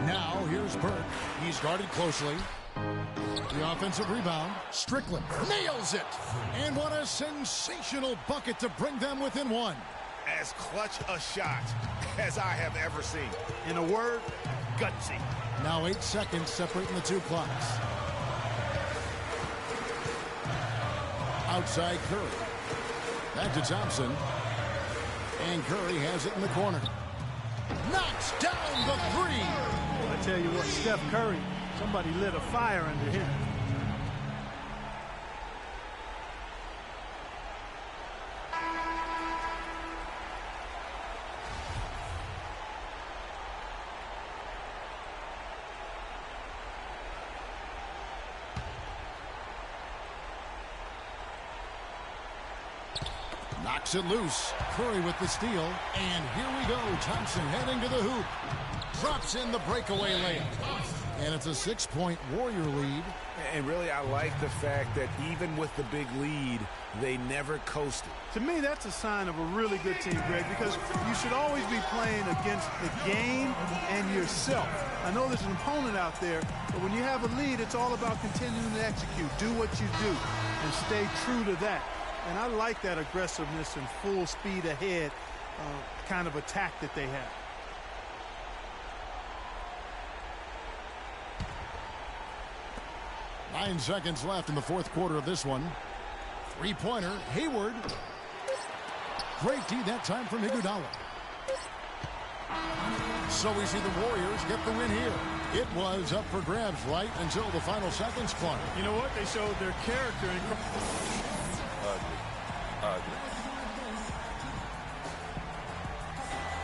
Now here's Burke. He's guarded closely. The offensive rebound. Strickland nails it. And what a sensational bucket to bring them within one. As clutch a shot as I have ever seen. In a word, gutsy. Now 8 seconds separating the two clocks. Outside Curry. Back to Thompson. And Curry has it in the corner. Knocks down the three. I tell you what, Steph Curry, somebody lit a fire under him. Knocks it loose. Curry with the steal. And here we go. Thompson heading to the hoop. Drops in the breakaway layup. And it's a 6-point Warrior lead. And really, I like the fact that even with the big lead, they never coasted. To me, that's a sign of a really good team, Greg, because you should always be playing against the game and yourself. I know there's an opponent out there, but when you have a lead, it's all about continuing to execute. Do what you do and stay true to that. And I like that aggressiveness and full speed ahead kind of attack that they have. 9 seconds left in the fourth quarter of this one. Three-pointer, Hayward. Great D that time from Iguodala. So we see the Warriors get the win here. It was up for grabs right until the final seconds, Clark. You know what? They showed their character.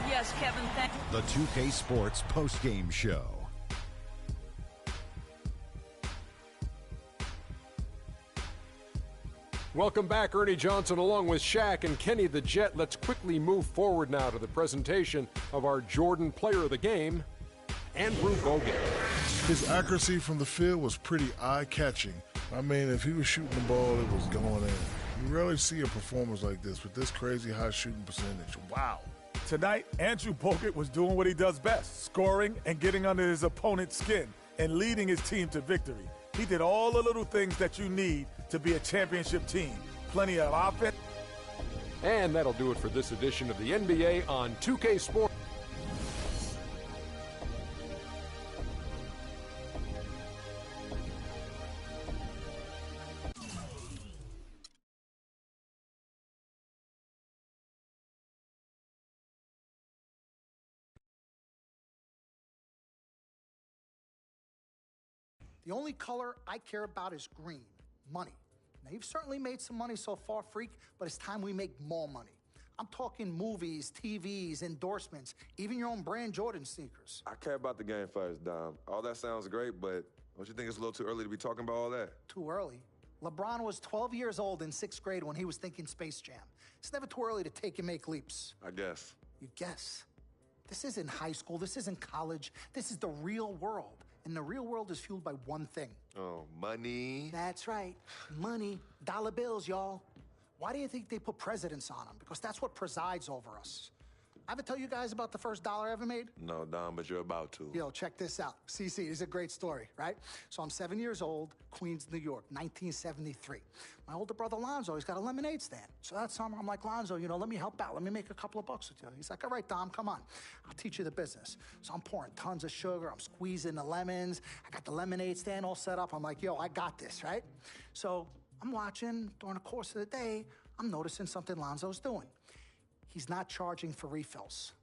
Yes, Kevin, thank The 2K Sports postgame show. Welcome back, Ernie Johnson, along with Shaq and Kenny the Jet. Let's quickly move forward now to the presentation of our Jordan Player of the Game, Andrew Bogut. His accuracy from the field was pretty eye-catching. I mean, if he was shooting the ball, it was going in. You rarely see a performance like this with this crazy high shooting percentage. Wow. Tonight, Andrew Bogut was doing what he does best, scoring and getting under his opponent's skin and leading his team to victory. He did all the little things that you need to be a championship team. Plenty of offense. And that'll do it for this edition of the NBA on 2K Sports. The only color I care about is green, money. Now, you've certainly made some money so far, Freak, but it's time we make more money. I'm talking movies, TVs, endorsements, even your own brand Jordan sneakers. I care about the game first, Dom. All that sounds great, but don't you think it's a little too early to be talking about all that? Too early? LeBron was 12 years old in 6th grade when he was thinking Space Jam. It's never too early to take and make leaps. I guess. You guess? This isn't high school. This isn't college. This is the real world. And the real world is fueled by one thing. Oh, money. That's right. Money. Dollar bills, y'all. Why do you think they put presidents on them? Because that's what presides over us. I ever tell you guys about the first dollar I ever made? No, Dom, but you're about to. Yo, check this out. CC, this is a great story, right? So I'm 7 years old, Queens, New York, 1973. My older brother, Lonzo, he's got a lemonade stand. So that summer, I'm like, Lonzo, you know, let me help out. Let me make a couple of bucks with you. He's like, all right, Dom, come on. I'll teach you the business. So I'm pouring tons of sugar. I'm squeezing the lemons. I got the lemonade stand all set up. I'm like, yo, I got this, right? So I'm watching during the course of the day. I'm noticing something Lonzo's doing. He's not charging for refills.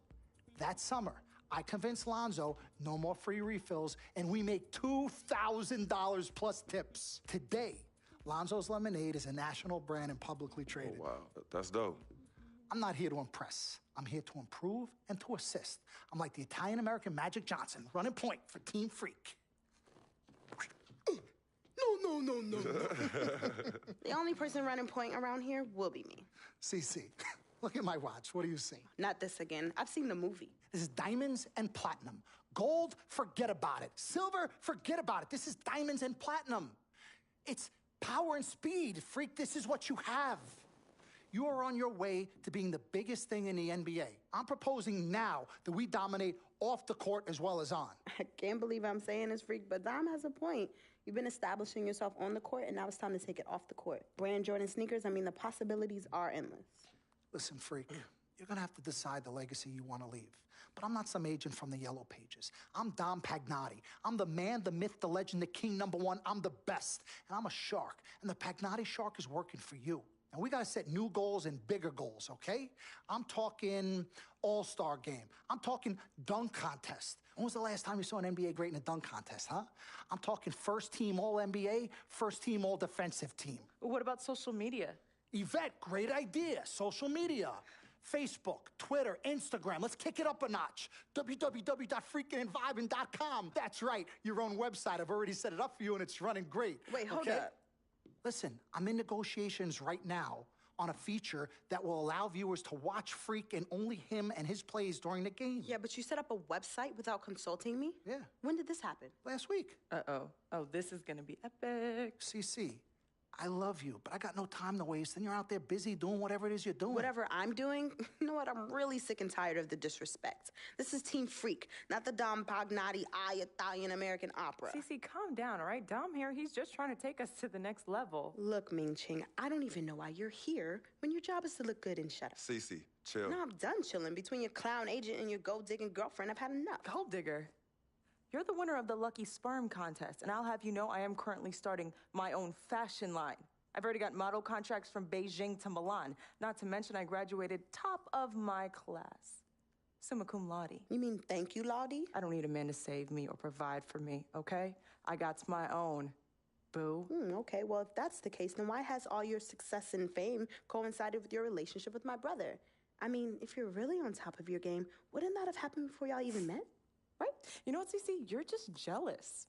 That summer, I convinced Lonzo no more free refills, and we make $2,000 plus tips. Today, Lonzo's Lemonade is a national brand and publicly traded. Oh, wow. That's dope. I'm not here to impress. I'm here to improve and to assist. I'm like the Italian-American Magic Johnson, running point for Team Freak. No. The only person running point around here will be me. CC, look at my watch. What do you see? Not this again. I've seen the movie. This is diamonds and platinum. Gold, forget about it. Silver, forget about it. This is diamonds and platinum. It's power and speed. Freak, this is what you have. You are on your way to being the biggest thing in the NBA. I'm proposing now that we dominate off the court as well as on. I can't believe I'm saying this, Freak, but Dom has a point. You've been establishing yourself on the court, and now it's time to take it off the court. Brand Jordan sneakers, I mean, the possibilities are endless. Listen, Freak, you're gonna have to decide the legacy you wanna leave. But I'm not some agent from the Yellow Pages. I'm Dom Pagnotti. I'm the man, the myth, the legend, the king, #1. I'm the best. And I'm a shark. And the Pagnotti shark is working for you. And we gotta set new goals and bigger goals, okay? I'm talking all-star game. I'm talking dunk contest. When was the last time you saw an NBA great in a dunk contest, huh? I'm talking first team All-NBA, first team All-Defensive team. What about social media? Yvette, great idea. Social media. Facebook, Twitter, Instagram. Let's kick it up a notch. www.freakingandvibing.com. That's right, your own website. I've already set it up for you and it's running great. Wait, hold up. Listen, I'm in negotiations right now on a feature that will allow viewers to watch Freak and only him and his plays during the game. Yeah, but you set up a website without consulting me? Yeah. When did this happen? Last week. Uh-oh. Oh, this is gonna be epic. CC, I love you, but I got no time to waste. And you're out there busy doing whatever it is you're doing. Whatever I'm doing, you know what? I'm really sick and tired of the disrespect. This is Team Freak, not the Dom Pagnotti Italian-American opera. Cece, calm down, all right? Dom here, he's just trying to take us to the next level. Look, Ming Ching, I don't even know why you're here when your job is to look good and shut up. Cece, chill. No, I'm done chilling. Between your clown agent and your gold-digging girlfriend, I've had enough. Gold digger? You're the winner of the Lucky Sperm contest, and I'll have you know I am currently starting my own fashion line. I've already got model contracts from Beijing to Milan. Not to mention I graduated top of my class. Summa cum laude. You mean thank you, Laude? I don't need a man to save me or provide for me, okay? I got my own. Boo. Okay, well, if that's the case, then why has all your success and fame coincided with your relationship with my brother? I mean, if you're really on top of your game, wouldn't that have happened before y'all even met? Right? You know what, Cece? You're just jealous.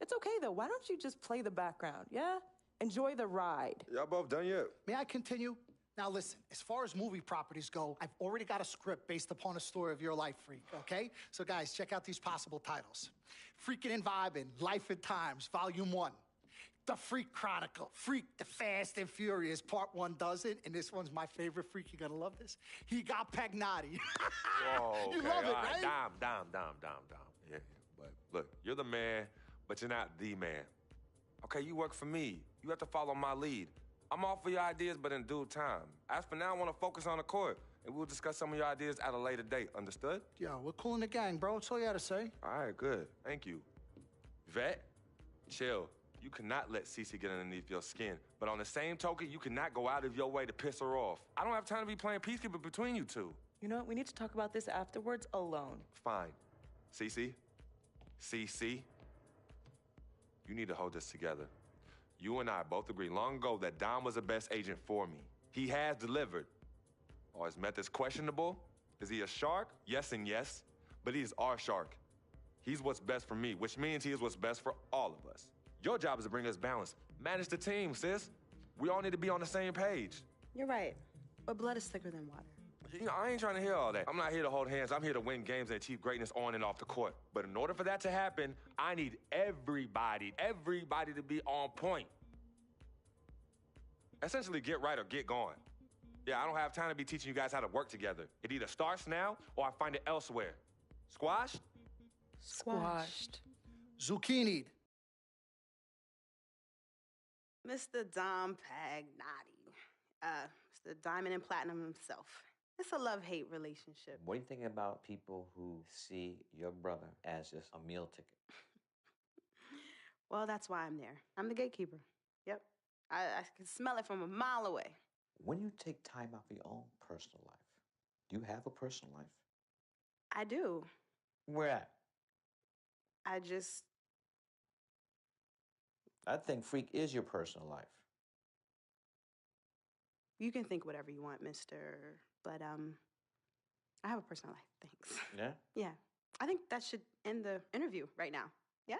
It's okay, though. Why don't you just play the background, yeah? Enjoy the ride. Y'all both done yet? May I continue? Now listen, as far as movie properties go, I've already got a script based upon a story of your life, Freak, okay? So guys, check out these possible titles. Freaking and Vibing, Life and Times, Volume 1. The Freak Chronicle, Freak the Fast and Furious, Part 1 does it, and this one's my favorite, Freak, you're gonna love this. He got Pagnotti. Whoa, You okay, love it, all right? Dom. Yeah, but look, you're the man, but you're not the man. Okay, you work for me. You have to follow my lead. I'm all for your ideas, but in due time. As for now, I want to focus on the court, and we'll discuss some of your ideas at a later date. Understood? Yo, we're cool in the gang, bro. That's all you had to say. All right, good. Thank you. Vet, chill. You cannot let Cece get underneath your skin. But on the same token, you cannot go out of your way to piss her off. I don't have time to be playing peacekeeper between you two. You know what? We need to talk about this afterwards alone. Fine. Cece, you need to hold this together. You and I both agreed long ago that Dom was the best agent for me. He has delivered. Are his methods questionable? Is he a shark? Yes and yes. But he is our shark. He's what's best for me, which means he is what's best for all of us. Your job is to bring us balance. Manage the team, sis. We all need to be on the same page. You're right, but blood is thicker than water. You know, I ain't trying to hear all that. I'm not here to hold hands. I'm here to win games and achieve greatness on and off the court. But in order for that to happen, I need everybody to be on point. Essentially, get right or get going. Yeah, I don't have time to be teaching you guys how to work together. It either starts now or I find it elsewhere. Squashed? Squashed. Zucchini'd. Mr. Dom Pagnotti. Mr. Diamond and Platinum himself. It's a love-hate relationship. What do you think about people who see your brother as just a meal ticket? Well, that's why I'm there. I'm the gatekeeper. Yep. I can smell it from a mile away. When you take time out for your own personal life, do you have a personal life? I do. Where at? I think freak is your personal life. You can think whatever you want, mister. But, I have a personal life. Thanks. Yeah? Yeah. I think that should end the interview right now. Yeah?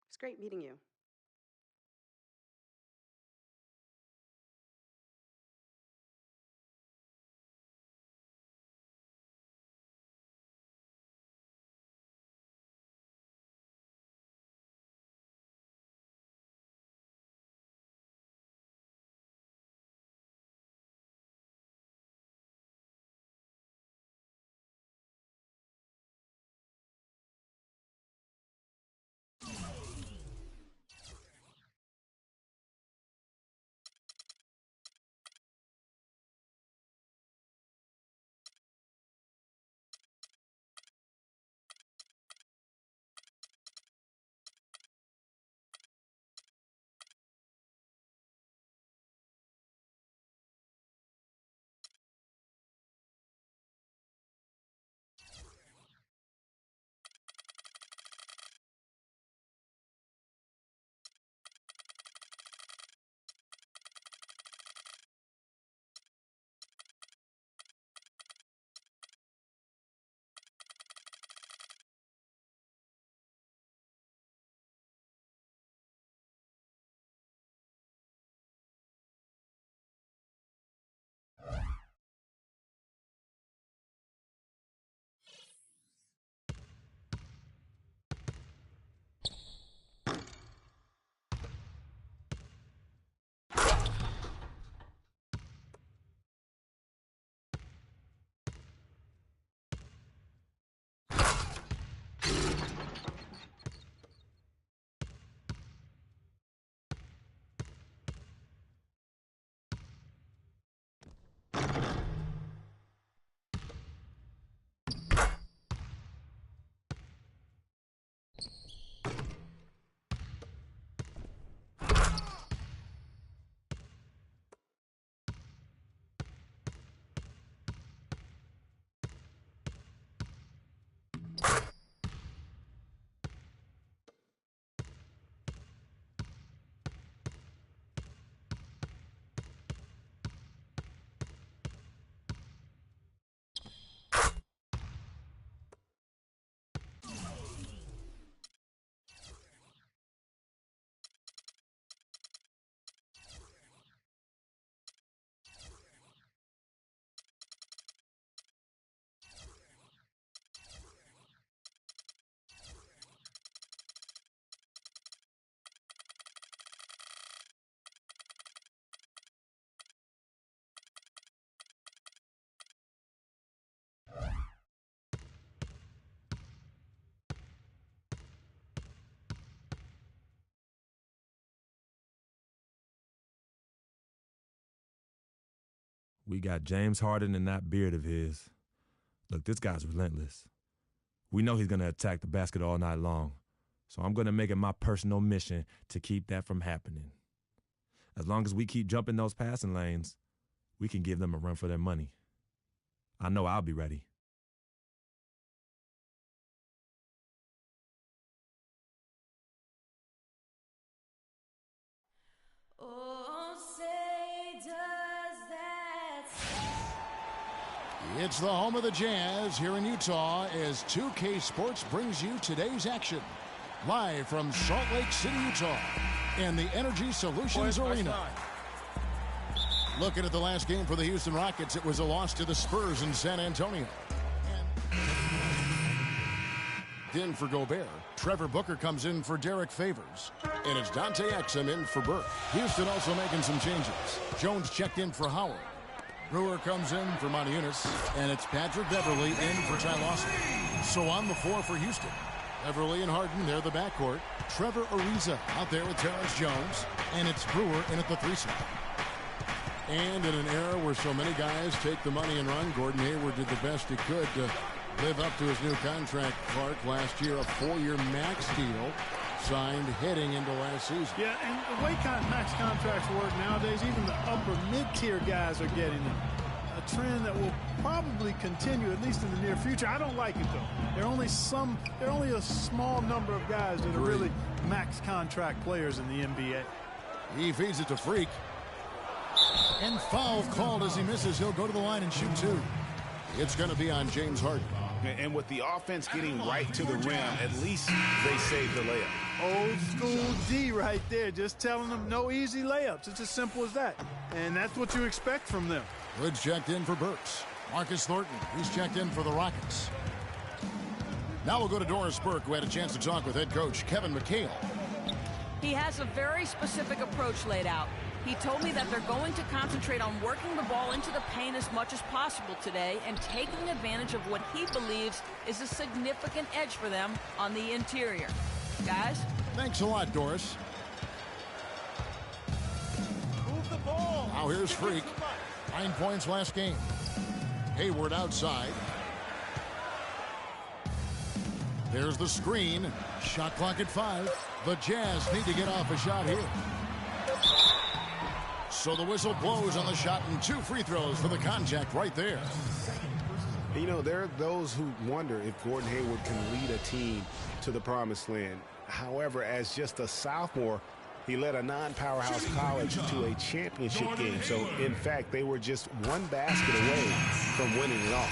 It's great meeting you. We got James Harden and that beard of his. Look, this guy's relentless. We know he's going to attack the basket all night long, so I'm going to make it my personal mission to keep that from happening. As long as we keep jumping those passing lanes, we can give them a run for their money. I know I'll be ready. Oh, say does that It's the home of the Jazz here in Utah as 2K Sports brings you today's action. Live from Salt Lake City, Utah, in the Energy Solutions Arena. Looking at the last game for the Houston Rockets, it was a loss to the Spurs in San Antonio. Then for Gobert, Trevor Booker comes in for Derek Favors. And it's Dante Exum in for Burke. Houston also making some changes. Jones checked in for Howard. Brewer comes in for Monteunus. And it's Patrick Beverly in for Ty Lawson. So on the floor for Houston, Beverly and Harden, they're the backcourt. Trevor Ariza out there with Terrence Jones. And it's Brewer in at the threesome. And in an era where so many guys take the money and run, Gordon Hayward did the best he could to live up to his new contract. Clark last year, a 4-year max deal signed heading into last season. Yeah, and the way max contracts work nowadays, even the upper mid-tier guys are getting them. A trend that will probably continue, at least in the near future. I don't like it, though. There are only a small number of guys that are really max contract players in the NBA. He feeds it to Freak. And foul called as he misses. He'll go to the line and shoot two. It's going to be on James Harden. And with the offense getting right to the rim, at least they saved the layup. Old school D right there, just telling them no easy layups. It's as simple as that. And that's what you expect from them. Hood's checked in for Burks. Marcus Thornton, he's checked in for the Rockets. Now we'll go to Doris Burke, who had a chance to talk with head coach Kevin McHale. He has a very specific approach laid out. He told me that they're going to concentrate on working the ball into the paint as much as possible today and taking advantage of what he believes is a significant edge for them on the interior. Guys? Thanks a lot, Doris. Move the ball. Now here's Freak. 9 points last game. Hayward outside. There's the screen. Shot clock at 5. The Jazz need to get off a shot here. So the whistle blows on the shot and 2 free throws for the contact right there. You know, there are those who wonder if Gordon Hayward can lead a team to the promised land. However, as just a sophomore, he led a non-powerhouse college to a championship game. So, in fact, they were just 1 basket away from winning it all.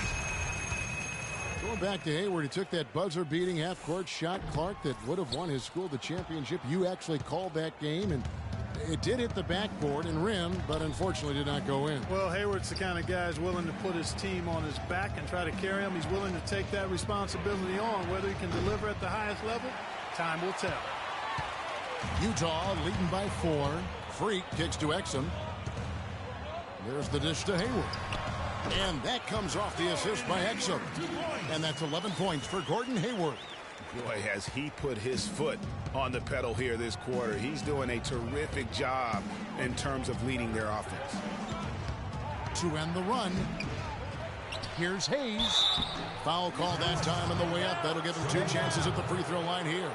Going back to Hayward, he took that buzzer-beating half-court shot, Clark, that would have won his school the championship. You actually called that game, and it did hit the backboard and rim, but unfortunately did not go in. Well, Hayward's the kind of guy who's willing to put his team on his back and try to carry him. He's willing to take that responsibility on. Whether he can deliver at the highest level, time will tell. Utah leading by 4. Freak kicks to Exum. There's the dish to Hayward. And that comes off the assist by Exum. And that's 11 points for Gordon Hayward. Boy, has he put his foot on the pedal here this quarter. He's doing a terrific job in terms of leading their offense. To end the run, here's Hayes. Foul call that time on the way up. That'll give him 2 chances at the free throw line here.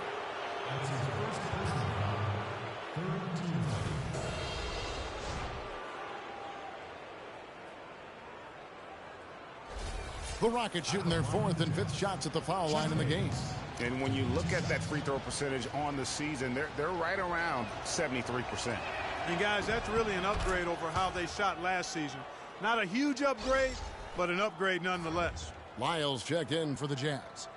The Rockets shooting their 4th and 5th shots at the foul line in the game. And when you look at that free throw percentage on the season, they're right around 73%. And guys, that's really an upgrade over how they shot last season. Not a huge upgrade, but an upgrade nonetheless. Lyles checked in for the Jazz.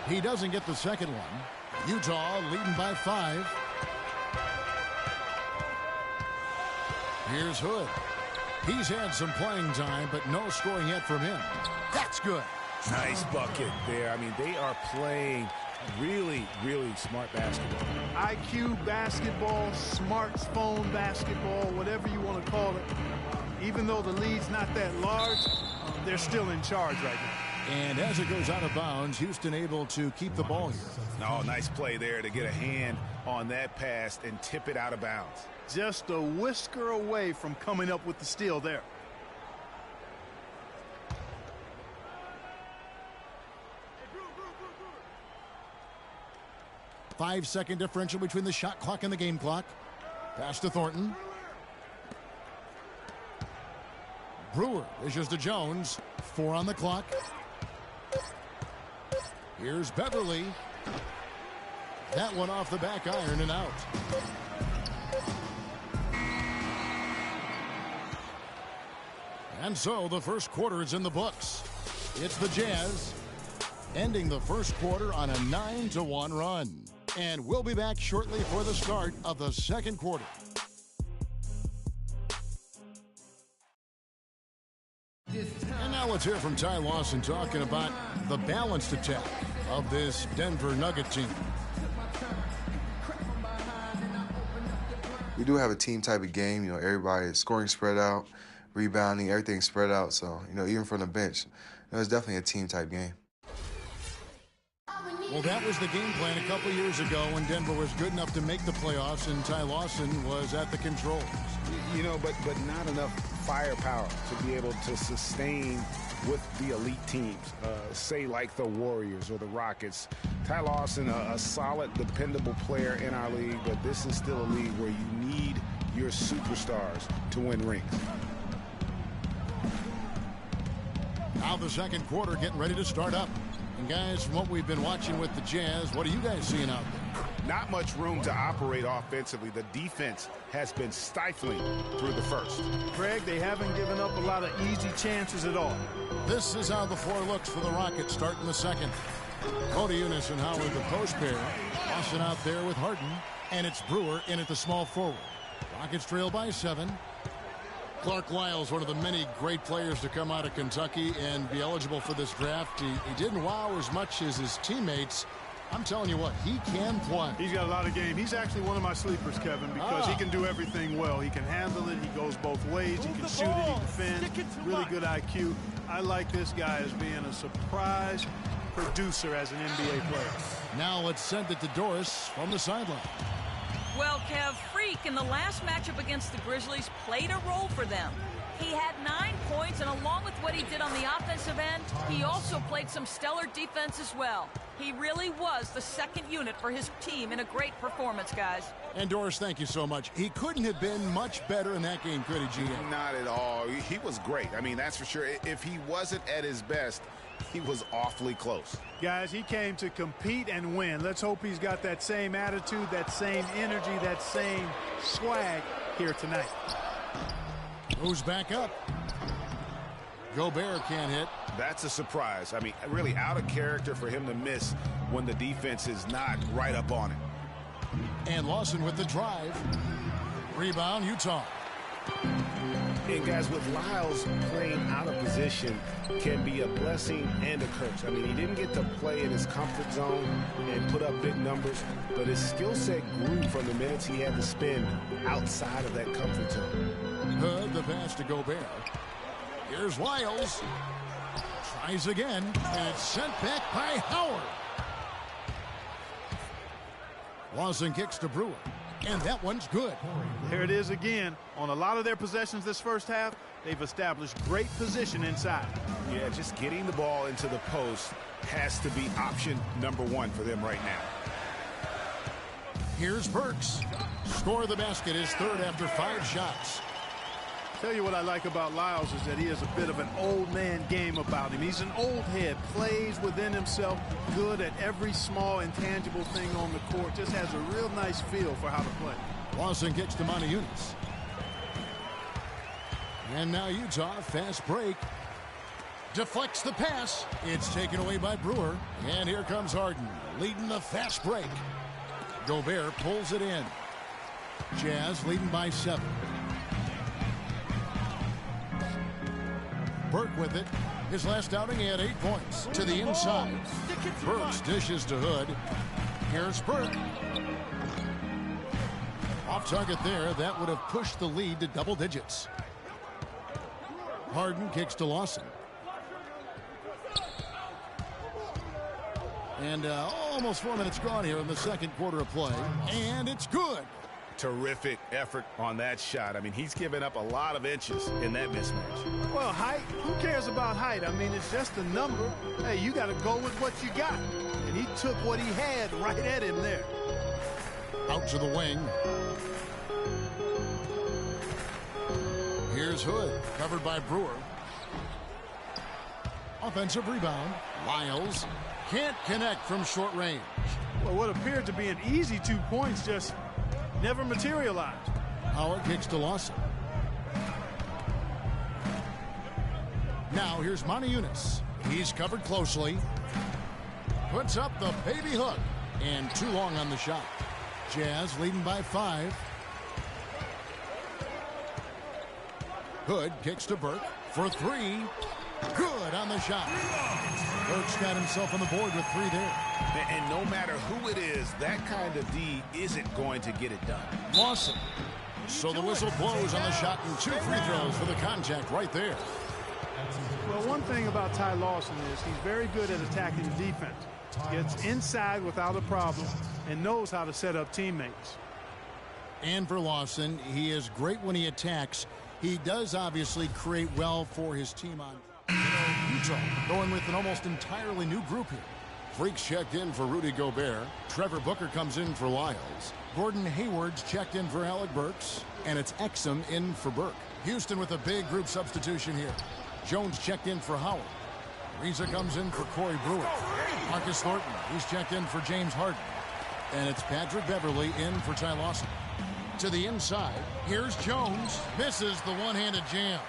He doesn't get the second one. Utah leading by 5. Here's Hood. He's had some playing time, but no scoring yet from him. That's good. Nice bucket there. I mean, they are playing really, really smart basketball. IQ basketball, smartphone basketball, whatever you want to call it. Even though the lead's not that large, they're still in charge right now. And as it goes out of bounds, Houston able to keep the ball here. Oh, nice play there to get a hand on that pass and tip it out of bounds. Just a whisker away from coming up with the steal there. Five-second differential between the shot clock and the game clock. Pass to Thornton. Brewer dishes to Jones. 4 on the clock. Here's Beverly. That one off the back iron and out. And so the first quarter is in the books. It's the Jazz ending the first quarter on a 9-1 run. And we'll be back shortly for the start of the second quarter. And now let's hear from Ty Lawson talking about the balanced attack of this Denver Nugget team. We do have a team type of game. You know, everybody is scoring spread out, rebounding, everything's spread out. So, you know, even from the bench, it's definitely a team type game. Well, that was the game plan a couple years ago when Denver was good enough to make the playoffs and Ty Lawson was at the controls. You know, but not enough firepower to be able to sustain with the elite teams, say like the Warriors or the Rockets. Ty Lawson, a solid, dependable player in our league, but this is still a league where you need your superstars to win rings. Now the second quarter getting ready to start up. And guys, from what we've been watching with the Jazz, what are you guys seeing out there? Not much room to operate offensively. The defense has been stifling through the first. Craig, they haven't given up a lot of easy chances at all. This is how the floor looks for the Rockets starting the second. Cody Eunice and Howard the post pair. Lawson out there with Harden. And it's Brewer in at the small forward. Rockets trail by 7. Clark Lyles, one of the many great players to come out of Kentucky and be eligible for this draft. He didn't wow as much as his teammates. I'm telling you what, he can play. He's got a lot of game. He's actually one of my sleepers, Kevin, because he can do everything well. He can handle it. He goes both ways. He can shoot it. He can defend. Really good IQ. I like this guy as being a surprise producer as an NBA player. Now let's send it to Doris from the sideline. Well, Kev, Freak in the last matchup against the Grizzlies played a role for them. He had 9 points, and along with what he did on the offensive end, he also played some stellar defense as well. He really was the second unit for his team in a great performance, guys. And Doris, thank you so much. He couldn't have been much better in that game, could he, GM? Not at all. He was great. I mean, that's for sure. If he wasn't at his best, he was awfully close. Guys, he came to compete and win. Let's hope he's got that same attitude, that same energy, that same swag here tonight. Moves back up. Gobert can't hit. That's a surprise. I mean, really out of character for him to miss when the defense is not right up on it. And Lawson with the drive. Rebound, Utah. And guys, with Lyles playing out of position can be a blessing and a curse. I mean, he didn't get to play in his comfort zone and put up big numbers, but his skill set grew from the minutes he had to spend outside of that comfort zone. Hood, the pass to Gobert. Here's Lyles. Tries again, and it's sent back by Howard. Lawson kicks to Brewer, and that one's good. There it is again. On a lot of their possessions this first half, they've established great position inside. Yeah, just getting the ball into the post has to be option number 1 for them right now. Here's Burks. Score the basket, his third after 5 shots. Tell you what I like about Lyles is that he has a bit of an old man game about him. He's an old head, plays within himself, good at every small intangible thing on the court, just has a real nice feel for how to play. Lawson gets to Monty Eunice. And now Utah, fast break. Deflects the pass. It's taken away by Brewer. And here comes Harden, leading the fast break. Gobert pulls it in. Jazz leading by 7. Burke with it. His last outing, he had 8 points. To the inside. Burks dishes to Hood. Here's Burke. Off target there. That would have pushed the lead to double digits. Harden kicks to Lawson. And almost 4 minutes gone here in the second quarter of play. And it's good. Terrific effort on that shot. I mean, he's given up a lot of inches in that mismatch. Well, height, who cares about height? I mean, it's just a number. Hey, you got to go with what you got. And he took what he had right at him there. Out to the wing. Here's Hood, covered by Brewer. Offensive rebound. Lyles can't connect from short range. Well, what appeared to be an easy 2 points just never materialized. Howard kicks to Lawson. Now here's Monty Eunice. He's covered closely. Puts up the baby hook. And too long on the shot. Jazz leading by 5. Hood kicks to Burke for 3. Good on the shot. Burke's got himself on the board with 3 there. And no matter who it is, that kind of D isn't going to get it done. Lawson. So the whistle blows on the shot and 2 free throws for the contact right there. Well, one thing about Ty Lawson is he's very good at attacking the defense. Gets inside without a problem and knows how to set up teammates. And for Lawson, he is great when he attacks. He does obviously create well for his team on Utah, going with an almost entirely new group here. Freaks checked in for Rudy Gobert. Trevor Booker comes in for Lyles. Gordon Hayward's checked in for Alec Burks. And it's Exum in for Burke. Houston with a big group substitution here. Jones checked in for Howard. Reza comes in for Corey Brewer. Marcus Thornton, he's checked in for James Harden. And it's Patrick Beverley in for Ty Lawson. To the inside, here's Jones. Misses the one-handed jam.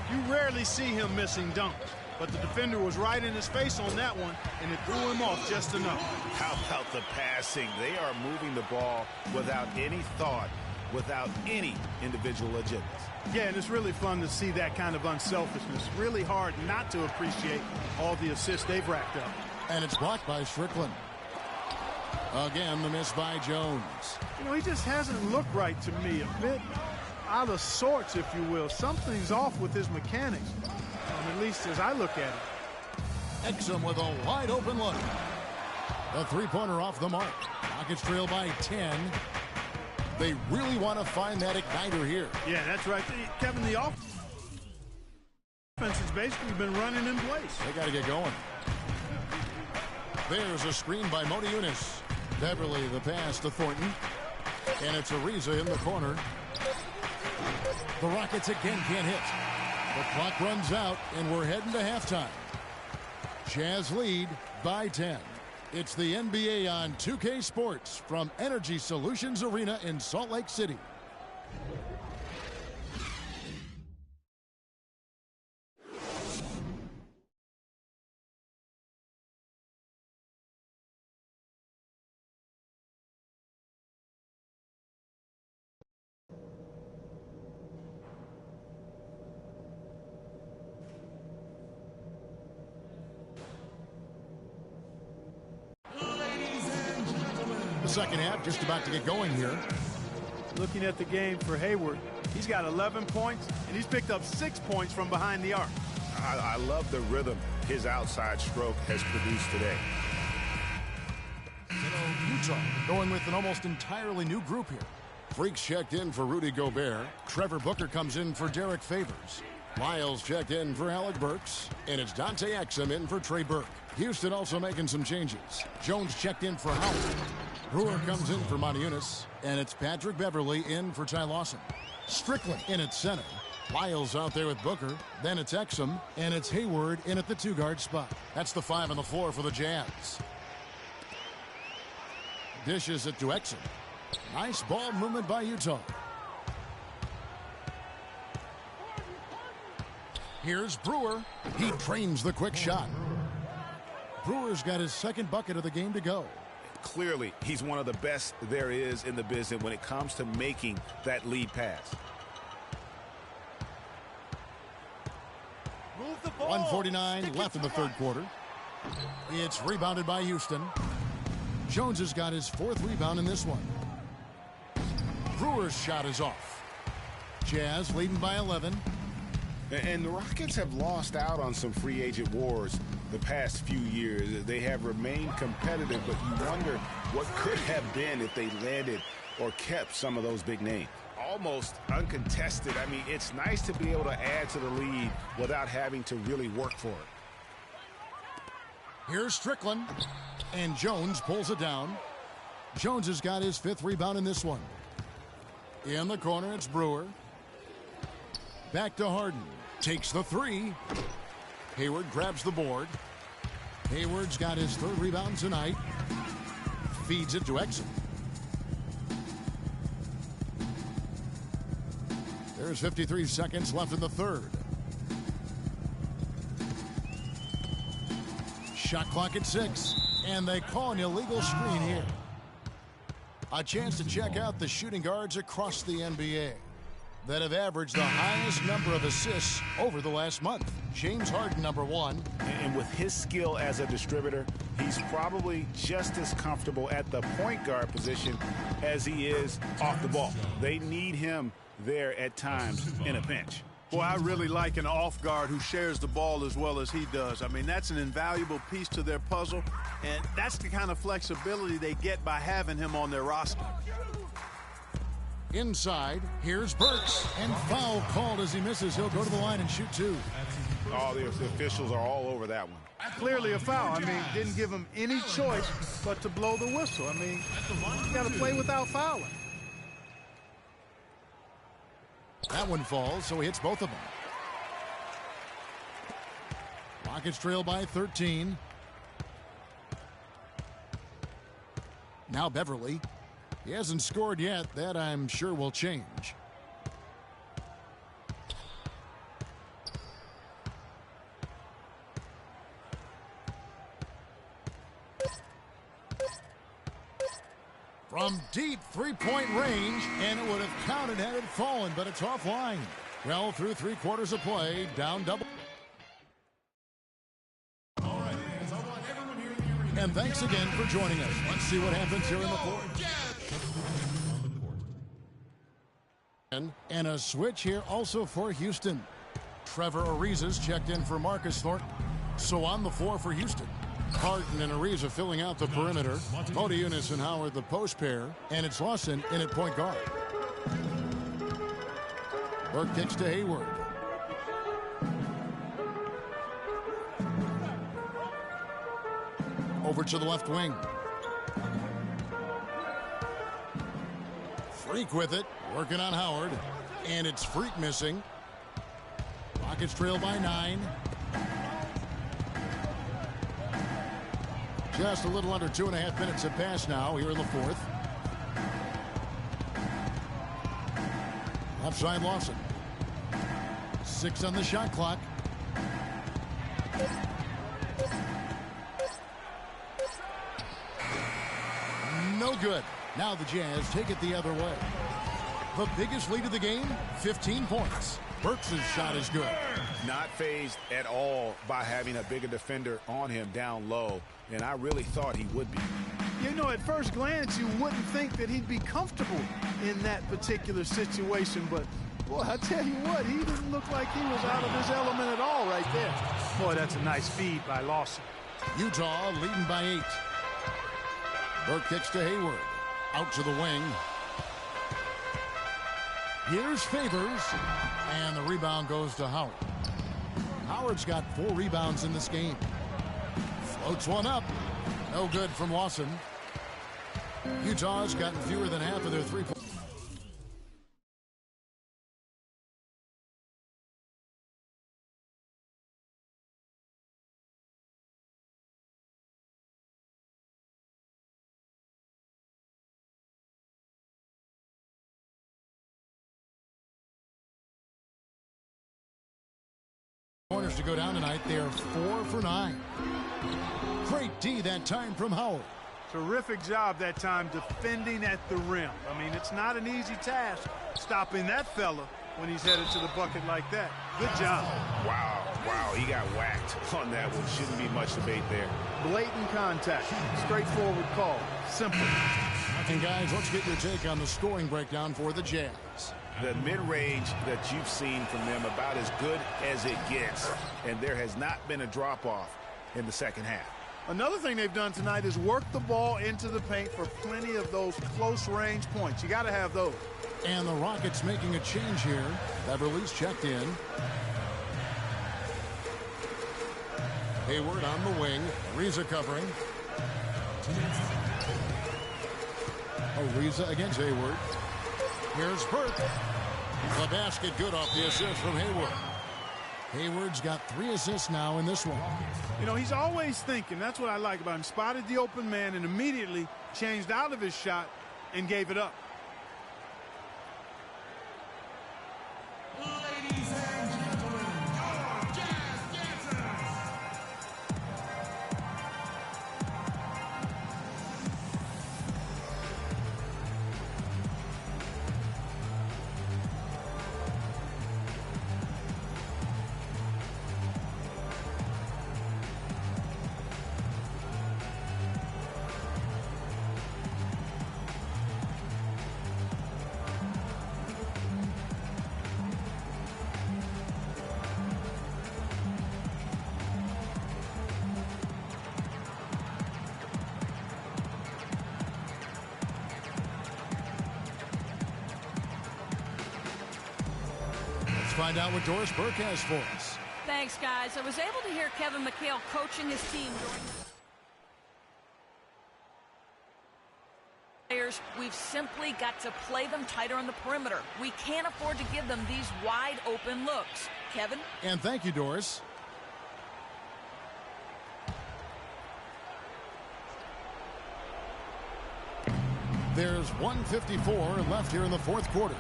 You rarely see him missing dunks, but the defender was right in his face on that one, and it threw him off just enough. How about the passing? They are moving the ball without any thought, without any individual agendas. Yeah, and it's really fun to see that kind of unselfishness. Really hard not to appreciate all the assists they've racked up. And it's blocked by Strickland. Again, the miss by Jones. You know, he just hasn't looked right to me. A bit out of sorts, if you will. Something's off with his mechanics, at least as I look at it. Exum with a wide open look. The three-pointer off the mark. Rockets trail by 10. They really want to find that igniter here. Yeah, that's right. Kevin, the offense has basically been running in place. They got to get going. There's a screen by Mona Eunice. Beverly the pass to Thornton. And it's Ariza in the corner. The Rockets again can't hit. The clock runs out, and we're heading to halftime. Jazz lead by 10. It's the NBA on 2K Sports from Energy Solutions Arena in Salt Lake City. Second half just about to get going here. Looking at the game for Hayward, he's got 11 points, and he's picked up 6 points from behind the arc. I love the rhythm his outside stroke has produced today. Utah going with an almost entirely new group here. Freaks checked in for Rudy Gobert. Trevor Booker comes in for Derek Favors. Lyles checked in for Alec Burks. And it's Dante Exum in for Trey Burke. Houston also making some changes. Jones checked in for Howard. Brewer comes in for Mona Eunice, and it's Patrick Beverley in for Ty Lawson. Strickland in at center. Lyles out there with Booker. Then it's Exum, and it's Hayward in at the two-guard spot. That's the 5 on the floor for the Jazz. Dishes it to Exum. Nice ball movement by Utah. Here's Brewer. He trains the quick shot. Brewer's got his second bucket of the game to go. Clearly, he's one of the best there is in the business when it comes to making that lead pass. 1:49 left in the third quarter. It's rebounded by Houston. Jones has got his 4th rebound in this one. Brewer's shot is off. Jazz leading by 11. And the Rockets have lost out on some free agent wars the past few years. They have remained competitive, but you wonder what could have been if they landed or kept some of those big names. Almost uncontested. I mean, it's nice to be able to add to the lead without having to really work for it. Here's Strickland, and Jones pulls it down. Jones has got his 5th rebound in this one. In the corner, it's Brewer. Back to Harden. Takes the 3. Hayward grabs the board. Hayward's got his 3rd rebound tonight. Feeds it to Exum. There's 53 seconds left in the third. Shot clock at 6. And they call an illegal screen here. A chance to check out the shooting guards across the NBA that have averaged the highest number of assists over the last month. James Harden, number 1. And with his skill as a distributor, he's probably just as comfortable at the point guard position as he is off the ball. They need him there at times in a pinch. Boy, I really like an off guard who shares the ball as well as he does. I mean, that's an invaluable piece to their puzzle, and that's the kind of flexibility they get by having him on their roster. Inside, here's Burks, and foul called as he misses. He'll go to the line and shoot two. Oh, the officials are all over that one. Clearly a foul. I mean, didn't give him any choice but to blow the whistle. I mean, you got to play without fouling. That one falls, so he hits both of them. Rockets trail by 13. Now Beverly. He hasn't scored yet. That, I'm sure, will change. From deep three-point range, and it would have counted had it fallen, but it's offline. Well, through 3/4 of play, down double. And thanks again for joining us. Let's see what happens here in the fourth. And a switch here also for Houston. Trevor Ariza's checked in for Marcus Thornton. So on the floor for Houston, Harden and Ariza filling out the perimeter. Modiunas and Howard the post pair. And it's Lawson in at point guard. Burke kicks to Hayward. Over to the left wing. Freak with it. Working on Howard. And it's Freak missing. Rockets trail by 9. Just a little under 2.5 minutes have passed now here in the fourth. Left side Lawson. 6 on the shot clock. No good. Now the Jazz take it the other way. The biggest lead of the game, 15 points. Burks' shot is good. Not fazed at all by having a bigger defender on him down low, and I really thought he would be. You know, at first glance, you wouldn't think that he'd be comfortable in that particular situation, but boy, I tell you what, he didn't look like he was out of his element at all right there. Boy, that's a nice feed by Lawson. Utah leading by 8. Burke kicks to Hayward. Out to the wing. Here's Favors, and the rebound goes to Howard. Howard's got 4 rebounds in this game. Floats one up. No good from Lawson. Utah's gotten fewer than half of their 3-point. Corners to go down tonight. They are 4 for 9. Great D that time from Howard. Terrific job that time defending at the rim. I mean, it's not an easy task stopping that fella when he's headed to the bucket like that. Good job. Wow, he got whacked on that one. Shouldn't be much debate there. Blatant contact. Straightforward call. Simple. And guys, let's get your take on the scoring breakdown for the Jazz. The mid-range that you've seen from them about as good as it gets, and there has not been a drop-off in the second half. Another thing they've done tonight is work the ball into the paint for plenty of those close-range points. You got to have those. And the Rockets making a change here. Beverly's checked in. Hayward on the wing. Ariza covering. Ariza against Hayward. Here's Burke. The basket good off the assist from Hayward. Hayward's got 3 assists now in this one. You know, he's always thinking. That's what I like about him. Spotted the open man and immediately changed out of his shot and gave it up. Ladies and gentlemen, your Jazz dancers. find out what Doris Burke has for us. Thanks, guys. I was able to hear Kevin McHale coaching his team during players. We've simply got to play them tighter on the perimeter. We can't afford to give them these wide open looks. Kevin? And thank you, Doris. There's 1:54 left here in the fourth quarter.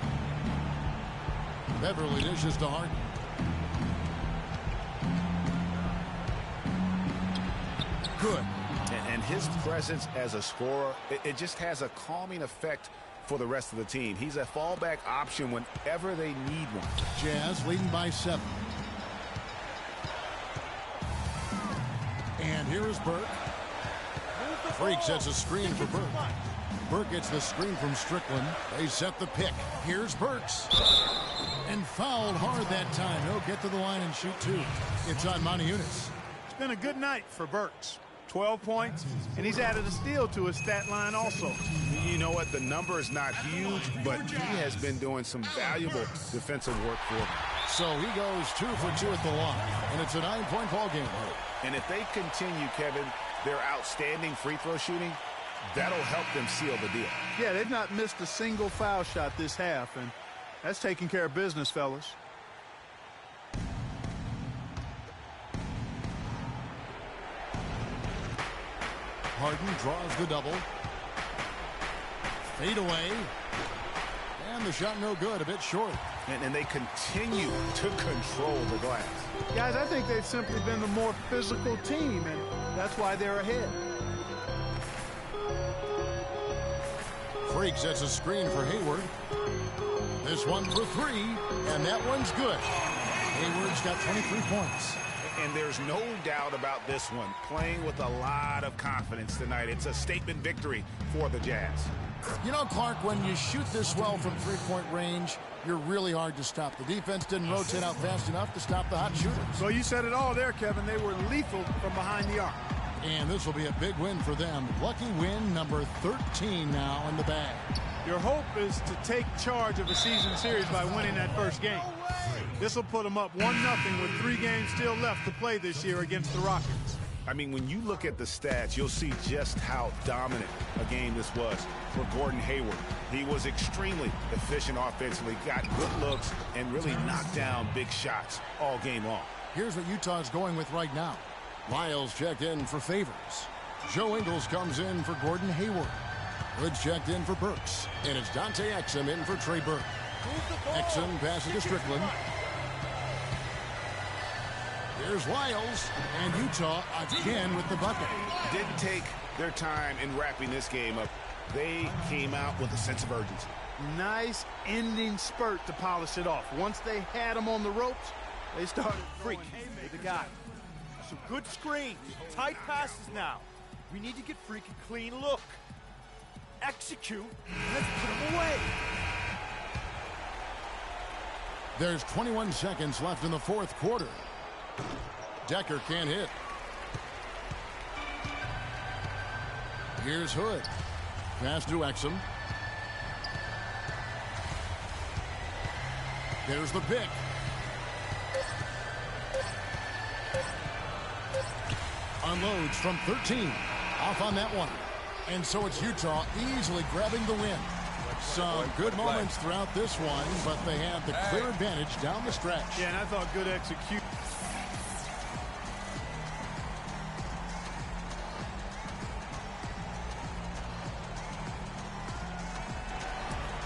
Beverly dishes to Harden. Good. And his presence as a scorer, it just has a calming effect for the rest of the team. He's a fallback option whenever they need one. Jazz leading by 7. And here is Burke. Freak sets a screen for Burke. Burke gets the screen from Strickland. They set the pick. Here's Burks. And fouled hard that time. He'll get to the line and shoot 2. It's on Montezumas. It's been a good night for Burks. 12 points, and he's added a steal to his stat line also. You know what? The number is not huge, but he has been doing some valuable defensive work for them. So he goes 2 for 2 at the line, and it's a 9-point ball game. And if they continue, Kevin, their outstanding free throw shooting, that'll help them seal the deal. Yeah, they've not missed a single foul shot this half, and that's taking care of business, fellas. Harden draws the double. Fade away. And the shot no good, a bit short. And they continue to control the glass. Guys, I think they've simply been the more physical team, and that's why they're ahead. Freak sets a screen for Hayward. This one for 3, and that one's good. Hayward's got 23 points. And there's no doubt about this one. Playing with a lot of confidence tonight. It's a statement victory for the Jazz. You know, Clark, when you shoot this well from three-point range, you're really hard to stop. The defense didn't rotate out fast enough to stop the hot shooters. So you said it all there, Kevin. They were lethal from behind the arc. And this will be a big win for them. Lucky win number 13 now in the bag. Your hope is to take charge of a season series by winning that first game. This will put them up 1-0 with 3 games still left to play this year against the Rockets. I mean, when you look at the stats, you'll see just how dominant a game this was for Gordon Hayward. He was extremely efficient offensively, got good looks, and really knocked down big shots all game long. Here's what Utah's going with right now. Lyles checked in for Favors. Joe Ingles comes in for Gordon Hayward. Hood's checked in for Burks. And it's Dante Exum in for Trey Burke. Exum passes to Strickland. Here's Lyles, and Utah again with the bucket. Didn't take their time in wrapping this game up. They came out with a sense of urgency. Nice ending spurt to polish it off. Once they had him on the ropes, they started Freak with the guy. Some good screens, tight passes now. We need to get Freak a clean look. Execute, and let's put him away. There's 21 seconds left in the fourth quarter. Decker can't hit. Here's Hood. Pass to Exum. There's the pick. Unloads from 13. Off on that one. And so it's Utah easily grabbing the win. Some good moments throughout this one, but they have the clear advantage down the stretch. Yeah, and I thought good execution.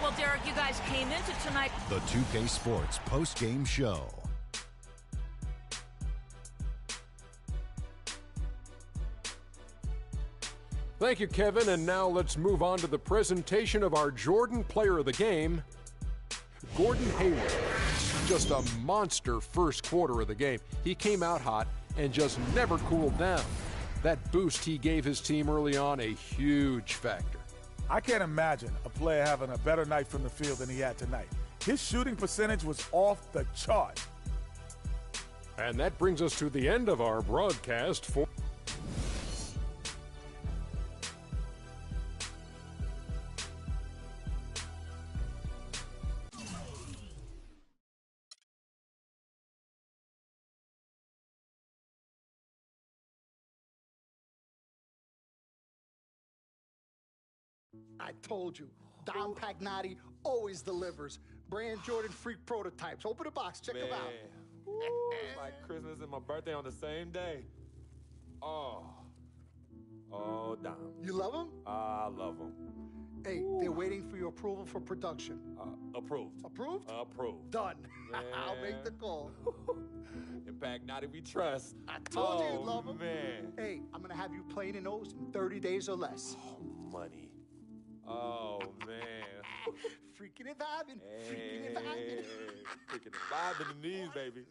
Well, Derek, you guys came into tonight. The 2K Sports post-game show. Thank you, Kevin. And now let's move on to the presentation of our Jordan Player of the Game, Gordon Hayward. Just a monster first quarter of the game. He came out hot and just never cooled down. That boost he gave his team early on, a huge factor. I can't imagine a player having a better night from the field than he had tonight. His shooting percentage was off the chart. And that brings us to the end of our broadcast for I told you, Dom Pagnotti always delivers. Brand Jordan Freak prototypes. Open the box, check them out. It's like Christmas and my birthday on the same day. Oh, Dom. You love them? I love them. Hey, they're waiting for your approval for production. Approved. Approved? Approved. Done. I'll make the call. In Pagnotti we trust. I told you you'd love them. Man. Hey, I'm going to have you playing in those in 30 days or less. Money. Oh, man. Freaking and vibing. Freaking and vibing. Freaking and vibing in these, baby.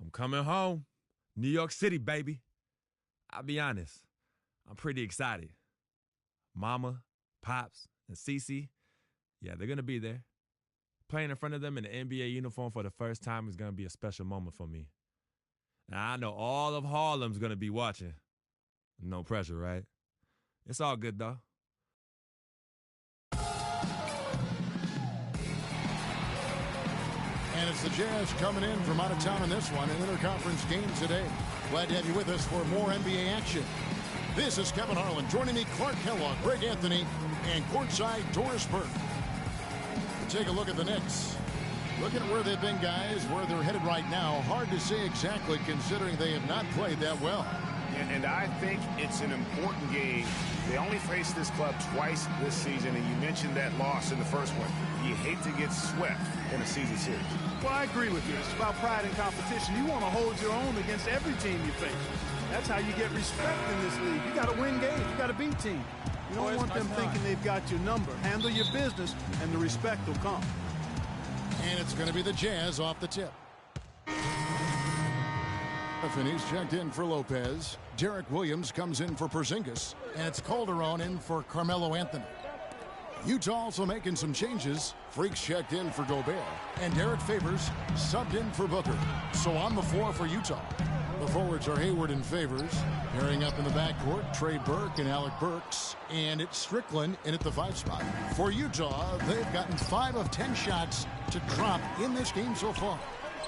I'm coming home. New York City, baby. I'll be honest, I'm pretty excited. Mama, Pops, and Cece, yeah, they're going to be there. Playing in front of them in an NBA uniform for the first time is going to be a special moment for me. Now, I know all of Harlem's going to be watching. No pressure, right? It's all good, though. And it's the Jazz coming in from out of town in this one, an interconference game today. Glad to have you with us for more NBA action. This is Kevin Harlan. Joining me, Clark Kellogg, Greg Anthony, and courtside Doris Burke. Take a look at the Knicks. Looking at where they've been, guys, where they're headed right now. Hard to say exactly considering they have not played that well. And I think it's an important game. They only faced this club twice this season, and you mentioned that loss in the first one. You hate to get swept in a season series. Well, I agree with you. It's about pride and competition. You want to hold your own against every team you face. That's how you get respect in this league. You got to win games. You got to beat teams. You don't want them thinking they've got your number. Handle your business, and the respect will come. And it's going to be the Jazz off the tip. He's checked in for Lopez. Derek Williams comes in for Porzingis. And it's Calderon in for Carmelo Anthony. Utah also making some changes. Freaks checked in for Gobert. And Derek Favors subbed in for Booker. So on the floor for Utah. The forwards are Hayward and Favors. Pairing up in the backcourt, Trey Burke and Alec Burks. And it's Strickland in at the 5 spot. For Utah, they've gotten 5 of 10 shots to drop in this game so far.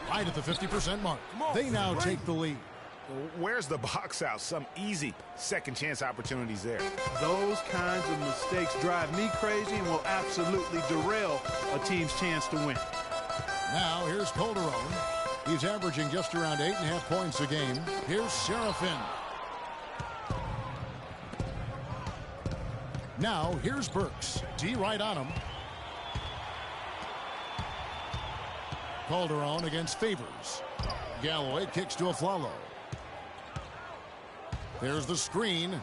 Right at the 50% mark. They now take the lead. Where's the box out? Some easy second chance opportunities there. Those kinds of mistakes drive me crazy and will absolutely derail a team's chance to win. Now here's Calderon. He's averaging just around 8.5 points a game. Here's Serafin. Now here's Burks. D right on him. Calderon against Favors. Galloway kicks to Aflalo. There's the screen.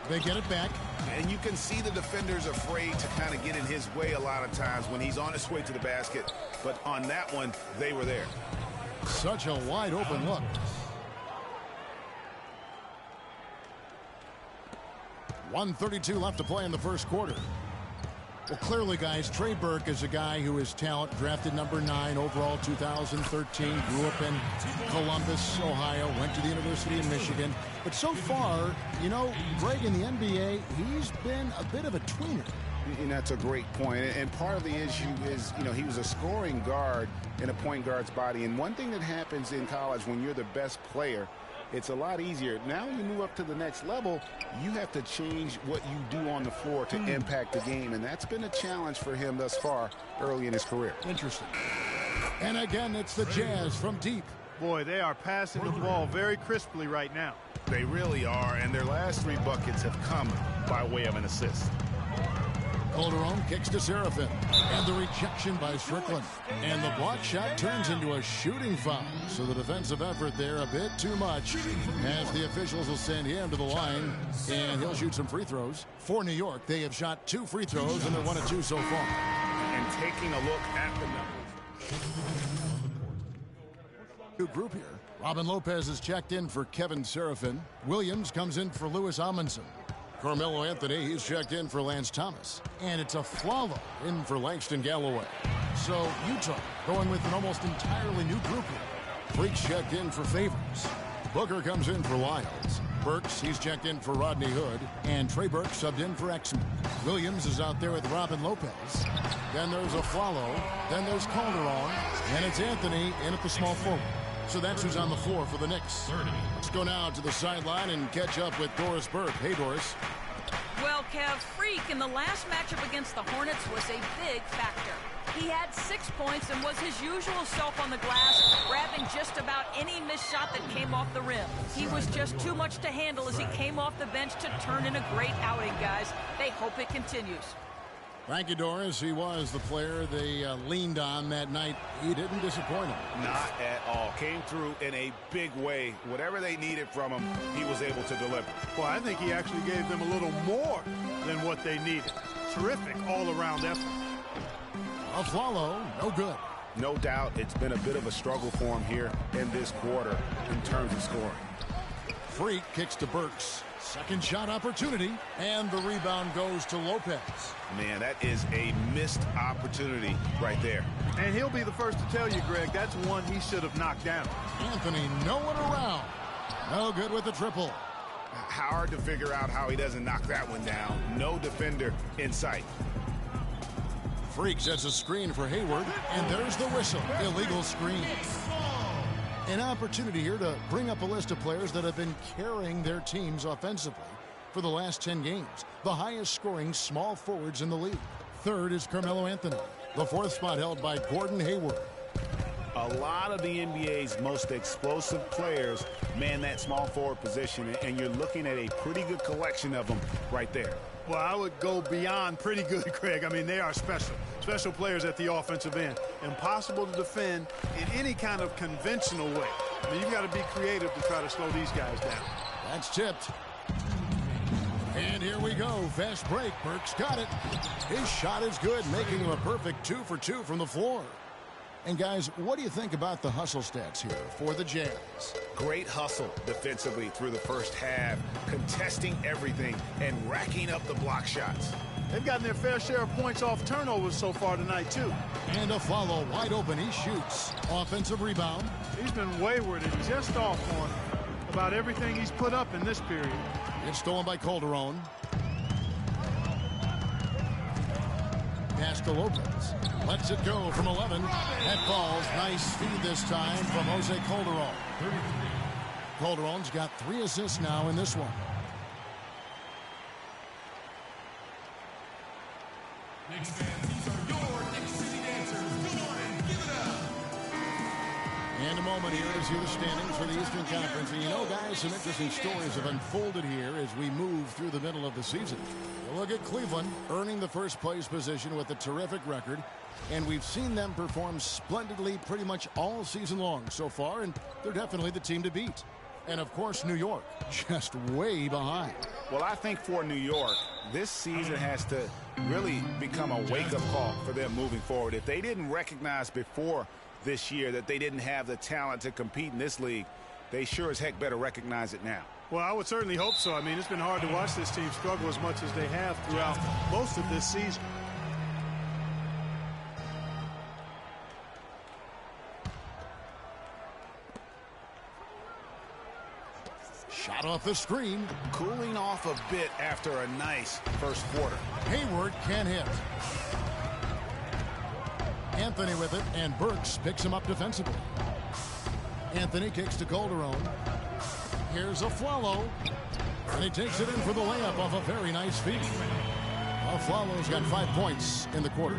They get it back. And you can see the defenders afraid to kind of get in his way a lot of times when he's on his way to the basket. But on that one, they were there. Such a wide open look. .132 left to play in the first quarter. Well, clearly, guys, Trey Burke is a guy who is talent, drafted number 9 overall 2013, grew up in Columbus, Ohio, went to the University of Michigan. But so far, you know, Greg, in the NBA, he's been a bit of a tweener. And that's a great point. And part of the issue is, you know, he was a scoring guard in a point guard's body. And one thing that happens in college when you're the best player, it's a lot easier. Now you move up to the next level, you have to change what you do on the floor to impact the game. And that's been a challenge for him thus far early in his career. Interesting. And again, it's the Jazz from deep. Boy, they are passing the ball very crisply right now. They really are, and their last 3 buckets have come by way of an assist. Calderon kicks to Serafin. And the rejection by Strickland. And the block shot turns into a shooting foul. So the defensive effort there a bit too much, as the officials will send him to the line. And he'll shoot some free throws. For New York, they have shot 2 free throws, and they're 1 of 2 so far. And taking a look at the numbers. New group here. Robin Lopez is checked in for Kevin Serafin. Williams comes in for Louis Amundsen. Carmelo Anthony, he's checked in for Lance Thomas. And it's a Flalo in for Langston Galloway. So Utah going with an almost entirely new group here. Freaks checked in for Favors. Booker comes in for Lyles. Burks, he's checked in for Rodney Hood. And Trey Burks subbed in for Exman. Williams is out there with Robin Lopez. Then there's a Flalo. Then there's Calderon. And it's Anthony in at the small forward. So that's who's on the floor for the Knicks. Let's go now to the sideline and catch up with Doris Burke. Hey, Doris. Well, Kev, Freak in the last matchup against the Hornets was a big factor. He had 6 points and was his usual self on the glass, grabbing just about any missed shot that came off the rim. He was just too much to handle as he came off the bench to turn in a great outing, guys. They hope it continues. Thank you, Doris. He was the player they leaned on that night. He didn't disappoint him. Not at all. Came through in a big way. Whatever they needed from him, he was able to deliver. Well, I think he actually gave them a little more than what they needed. Terrific all-around effort. Aflalo, no good. No doubt it's been a bit of a struggle for him here in this quarter in terms of scoring. Freak kicks to Burks. Second shot opportunity, and the rebound goes to Lopez. Man, that is a missed opportunity right there. And he'll be the first to tell you, Greg, that's one he should have knocked down. Anthony, no one around. No good with the triple. Hard to figure out how he doesn't knock that one down. No defender in sight. Freak sets a screen for Hayward, and there's the whistle. Illegal screen. An opportunity here to bring up a list of players that have been carrying their teams offensively for the last 10 games. The highest scoring small forwards in the league. Third is Carmelo Anthony. The fourth spot held by Gordon Hayward. A lot of the NBA's most explosive players man that small forward position, and you're looking at a pretty good collection of them right there. Well, I would go beyond pretty good, Greg. I mean, they are special. Special players at the offensive end. Impossible to defend in any kind of conventional way. I mean, you've got to be creative to try to slow these guys down. That's tipped. And here we go. Fast break. Burks got it. His shot is good, making him a perfect 2 for 2 from the floor. And, guys, what do you think about the hustle stats here for the Jazz? Great hustle defensively through the first half, contesting everything and racking up the block shots. They've gotten their fair share of points off turnovers so far tonight, too. And a follow wide open. He shoots. Offensive rebound. He's been wayward and just off on about everything he's put up in this period. It's stolen by Calderon. Pass to Lopez. Lets it go from 11. That falls. Nice feed this time from Jose Calderon. Calderon's got 3 assists now in this one. Knicks fans, these are your Knicks City Dancers. Come on and give it up. And a moment here to see the standings for the Eastern Conference. And you know, guys, some interesting stories have unfolded here as we move through the middle of the season. Look at Cleveland earning the first place position with a terrific record. And we've seen them perform splendidly pretty much all season long so far, and they're definitely the team to beat. And, of course, New York, just way behind. Well, I think for New York, this season has to really become a wake-up call for them moving forward. If they didn't recognize before this year that they didn't have the talent to compete in this league, they sure as heck better recognize it now. Well, I would certainly hope so. I mean, it's been hard to watch this team struggle as much as they have throughout most of this season. Shot off the screen. Cooling off a bit after a nice first quarter. Hayward can't hit. Anthony with it, and Burks picks him up defensively. Anthony kicks to Calderon. Here's a Flalo, and he takes it in for the layup off a very nice feed. Flalo's got 5 points in the quarter.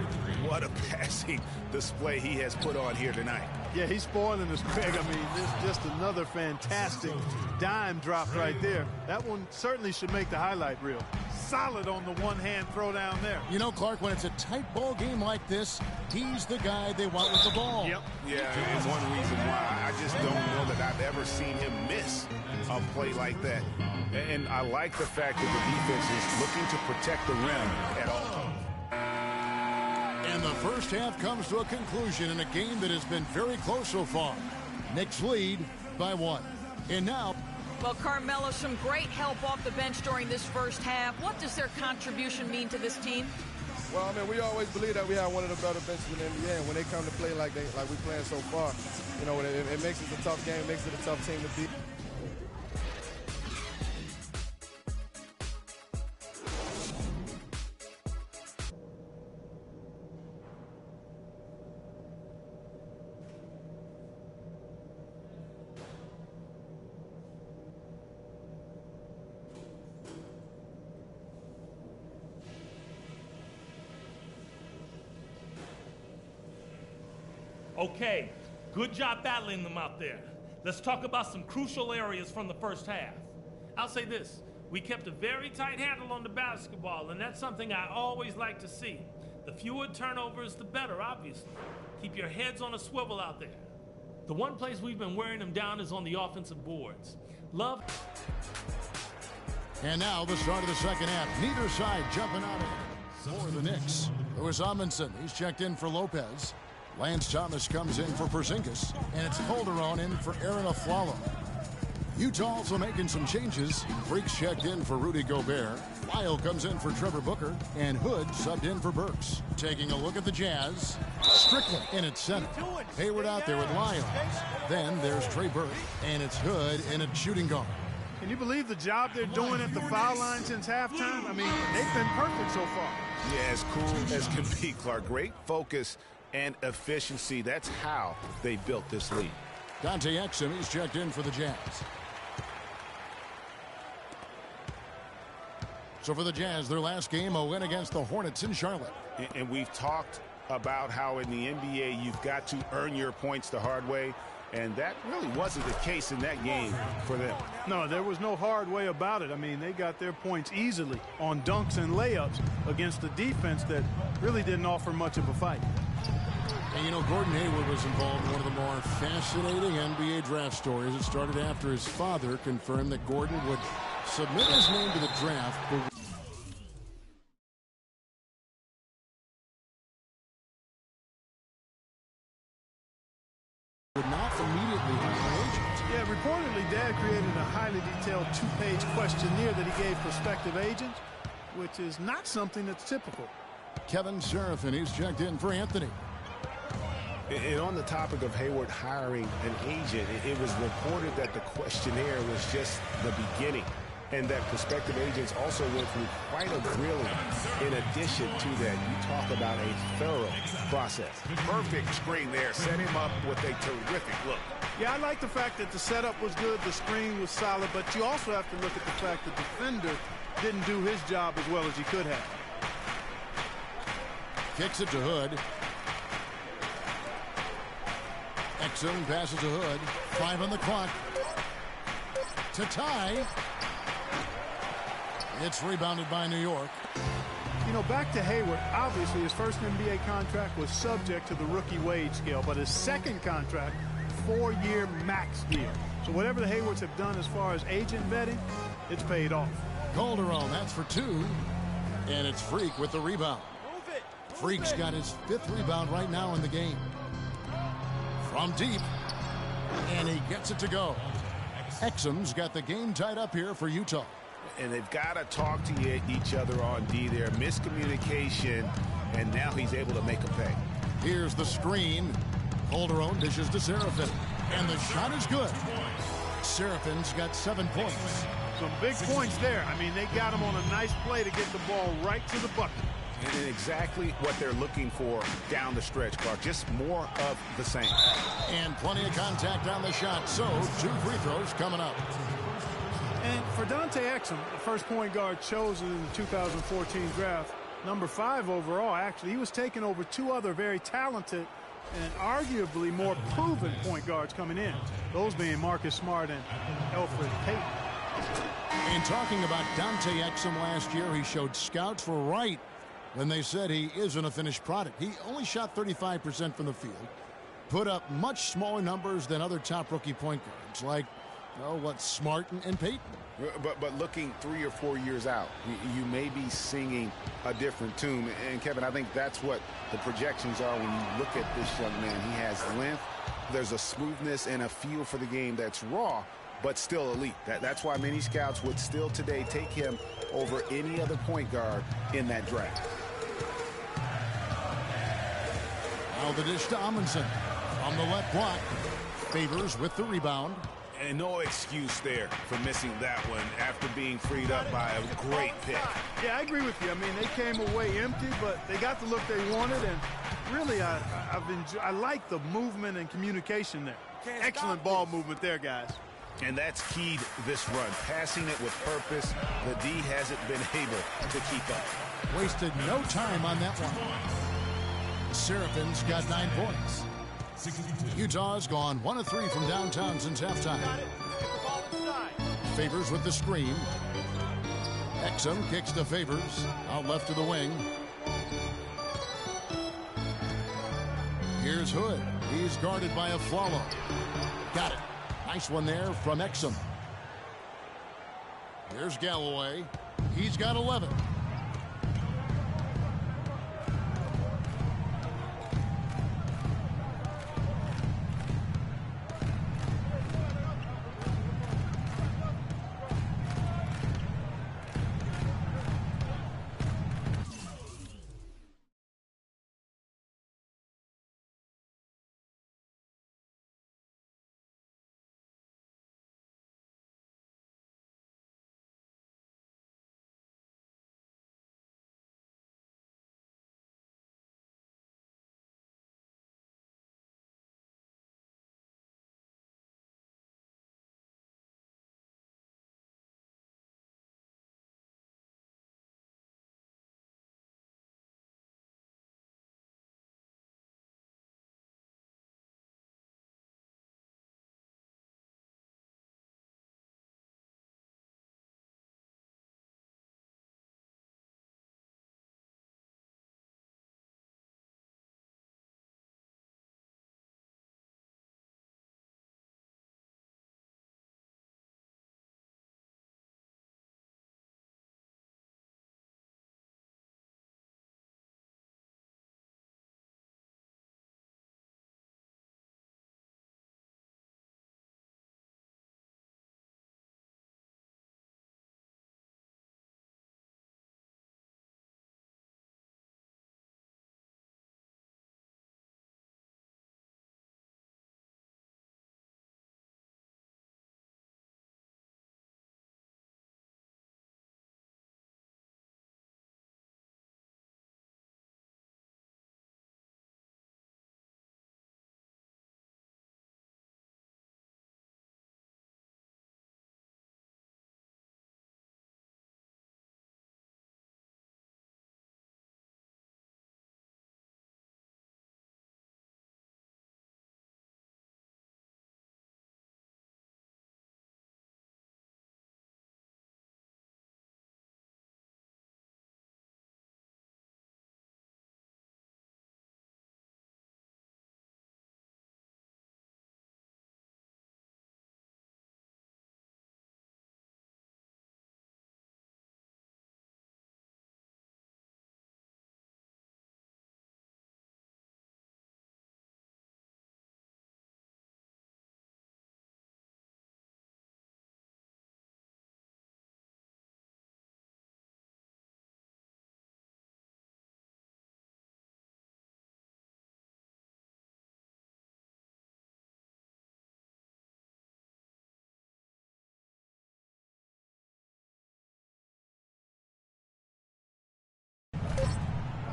What a passing display he has put on here tonight. Yeah, he's spoiling us, Craig. I mean, this is just another fantastic dime drop right there. That one certainly should make the highlight reel. Solid on the one-hand throw down there. You know, Clark, when it's a tight ball game like this, he's the guy they want with the ball. Yep. Yeah, and one reason why I just don't know that I've ever seen him miss a play like that. And I like the fact that the defense is looking to protect the rim at all times. And the first half comes to a conclusion in a game that has been very close so far. Knicks lead by 1. And now... Well, Carmelo, some great help off the bench during this first half. What does their contribution mean to this team? Well, I mean, we always believe that we have one of the better benches in the NBA, and when they come to play like we're playing so far, you know, it makes it a tough game, makes it a tough team to beat. Okay, good job battling them out there. Let's talk about some crucial areas from the first half. I'll say this, we kept a very tight handle on the basketball, and that's something I always like to see. The fewer turnovers, the better, obviously. Keep your heads on a swivel out there. The one place we've been wearing them down is on the offensive boards. Love. And now the start of the second half. Neither side jumping out of for the Knicks. Lewis Amundsen, he's checked in for Lopez. Lance Thomas comes in for Porzingis, and it's Calderon in for Aaron Aflalo. Utah also making some changes. Freaks checked in for Rudy Gobert. Lyle comes in for Trevor Booker, and Hood subbed in for Burks. Taking a look at the Jazz, Strickland in at center. Hayward out there with Lyles. Then there's Trey Burke, and it's Hood in at shooting guard. Can you believe the job they're doing at the foul line since halftime? I mean, they've been perfect so far. Yeah, as cool as can be, Clark. Great focus and efficiency. That's how they built this lead. Dante Exum, he's checked in for the Jazz. So for the Jazz, their last game, a win against the Hornets in Charlotte. And we've talked about how in the NBA you've got to earn your points the hard way, and that really wasn't the case in that game for them. No, there was no hard way about it. I mean, they got their points easily on dunks and layups against a defense that really didn't offer much of a fight. And you know, Gordon Hayward was involved in one of the more fascinating NBA draft stories. It started after his father confirmed that Gordon would submit his name to the draft, but would not immediately hire an agent. Yeah, reportedly, Dad created a highly detailed 2-page questionnaire that he gave prospective agents, which is not something that's typical. Kevin Seraphin, he's checked in for Anthony. And on the topic of Hayward hiring an agent, it was reported that the questionnaire was just the beginning, and that prospective agents also went through quite a grilling. In addition to that, you talk about a thorough process. Perfect screen there. Set him up with a terrific look. Yeah, I like the fact that the setup was good, the screen was solid, but you also have to look at the fact that the defender didn't do his job as well as he could have. Kicks it to Hood. Exum passes to Hood. 5 on the clock. To tie. It's rebounded by New York. You know, back to Hayward, obviously his first NBA contract was subject to the rookie wage scale, but his second contract, 4-year max deal. So whatever the Haywards have done as far as agent vetting, it's paid off. Calderon, that's for 2. And it's Freak with the rebound. Freak's got his 5th rebound right now in the game. From deep, and he gets it to go. Exum's got the game tied up here for Utah. And they've got to talk to each other on D there. Miscommunication, and now he's able to make a pay. Here's the screen. Calderon dishes to Seraphin, and the shot is good. Seraphin's got 7 points. Some big points there. I mean, they got him on a nice play to get the ball right to the bucket. And exactly what they're looking for down the stretch, Clark. Just more of the same. And plenty of contact on the shot, so 2 free throws coming up. And for Dante Exum, the first point guard chosen in the 2014 draft, number 5 overall, actually, he was taken over 2 other very talented and arguably more proven point guards coming in, those being Marcus Smart and Elfrid Payton. And talking about Dante Exum last year, he showed scouts were right when they said he isn't a finished product. He only shot 35% from the field, put up much smaller numbers than other top rookie point guards like Oh, what's smart and Peyton? But looking 3 or 4 years out, you may be singing a different tune. And, Kevin, I think that's what the projections are when you look at this young man. He has length. There's a smoothness and a feel for the game that's raw, but still elite. That's why many scouts would still today take him over any other point guard in that draft. Now the dish to Amundsen. On the left block. Favors with the rebound. And no excuse there for missing that one after being freed up by a great pick. Yeah, I agree with you. I mean, they came away empty, but they got the look they wanted, and really, I like the movement and communication there. Excellent ball movement there, guys. And that's keyed this run, passing it with purpose. The D hasn't been able to keep up. Wasted no time on that one. Serafin's got 9 points. Utah's gone 1 of 3 from downtown since halftime. Favors with the screen. Exum kicks to Favors. Out left to the wing. Here's Hood. He's guarded by a Flalo. Got it. Nice one there from Exum. Here's Galloway. He's got 11.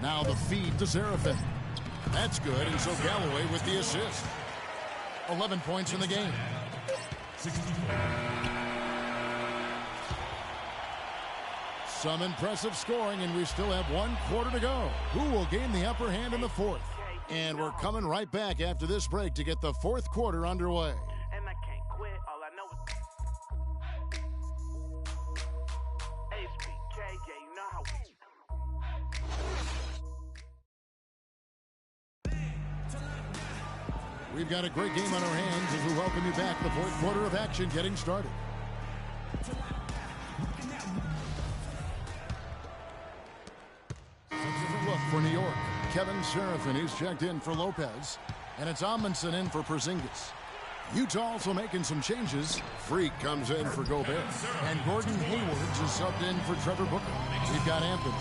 Now the feed to Serafin. That's good, and so Galloway with the assist. 11 points in the game. Some impressive scoring, and we still have 1 quarter to go. Who will gain the upper hand in the fourth? And we're coming right back after this break to get the fourth quarter underway. And I can't quit. All I know is HBK, yeah, you know how we. We've got a great game on our hands as we welcome you back. The fourth quarter of action getting started. Different look for New York. Kevin Seraphin, he's checked in for Lopez. And it's Amundsen in for Porzingis. Utah also making some changes. Freak comes in for Gobert. And Gordon Hayward is subbed in for Trevor Booker. We've got Anthony.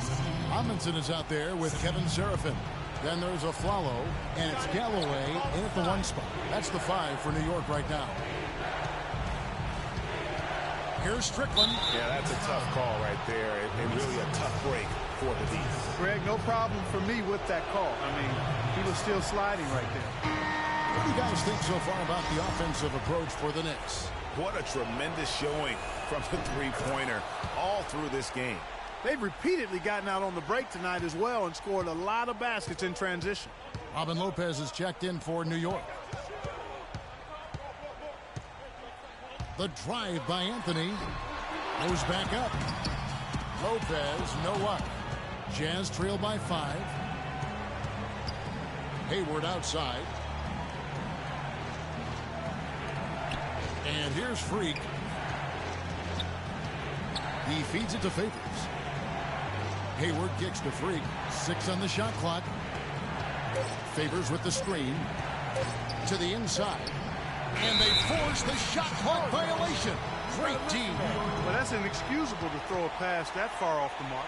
Amundsen is out there with Kevin Seraphin. Then there's a Flalo, and it's Galloway in at the 1 spot. That's the 5 for New York right now. Here's Strickland. Yeah, that's a tough call right there, and really a tough break for the defense. Greg, no problem for me with that call. I mean, he was still sliding right there. What do you guys think so far about the offensive approach for the Knicks? What a tremendous showing from the three-pointer all through this game. They've repeatedly gotten out on the break tonight as well and scored a lot of baskets in transition. Robin Lopez is checked in for New York. The drive by Anthony. Goes back up. Lopez, no luck. Jazz trail by 5. Hayward outside. And here's Freak. He feeds it to Favors. Hayward kicks to Freak. 6 on the shot clock. Favors with the screen. To the inside. And they force the shot clock violation. Great team. Well, that's inexcusable to throw a pass that far off the mark.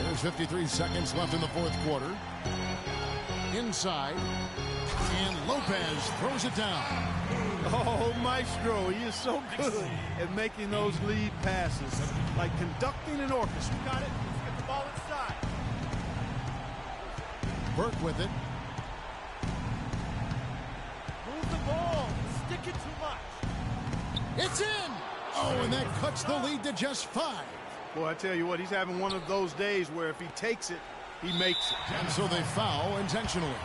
There's 53 seconds left in the fourth quarter. Inside. And Lopez throws it down. Oh, Maestro, he is so good at making those lead passes. Like conducting an orchestra. Got it. Let's get the ball inside. Burke with it. Move the ball. Stick it too much. It's in. Oh, and that cuts the lead to just 5. Boy, I tell you what, he's having one of those days where if he takes it, he makes it. And so they foul intentionally.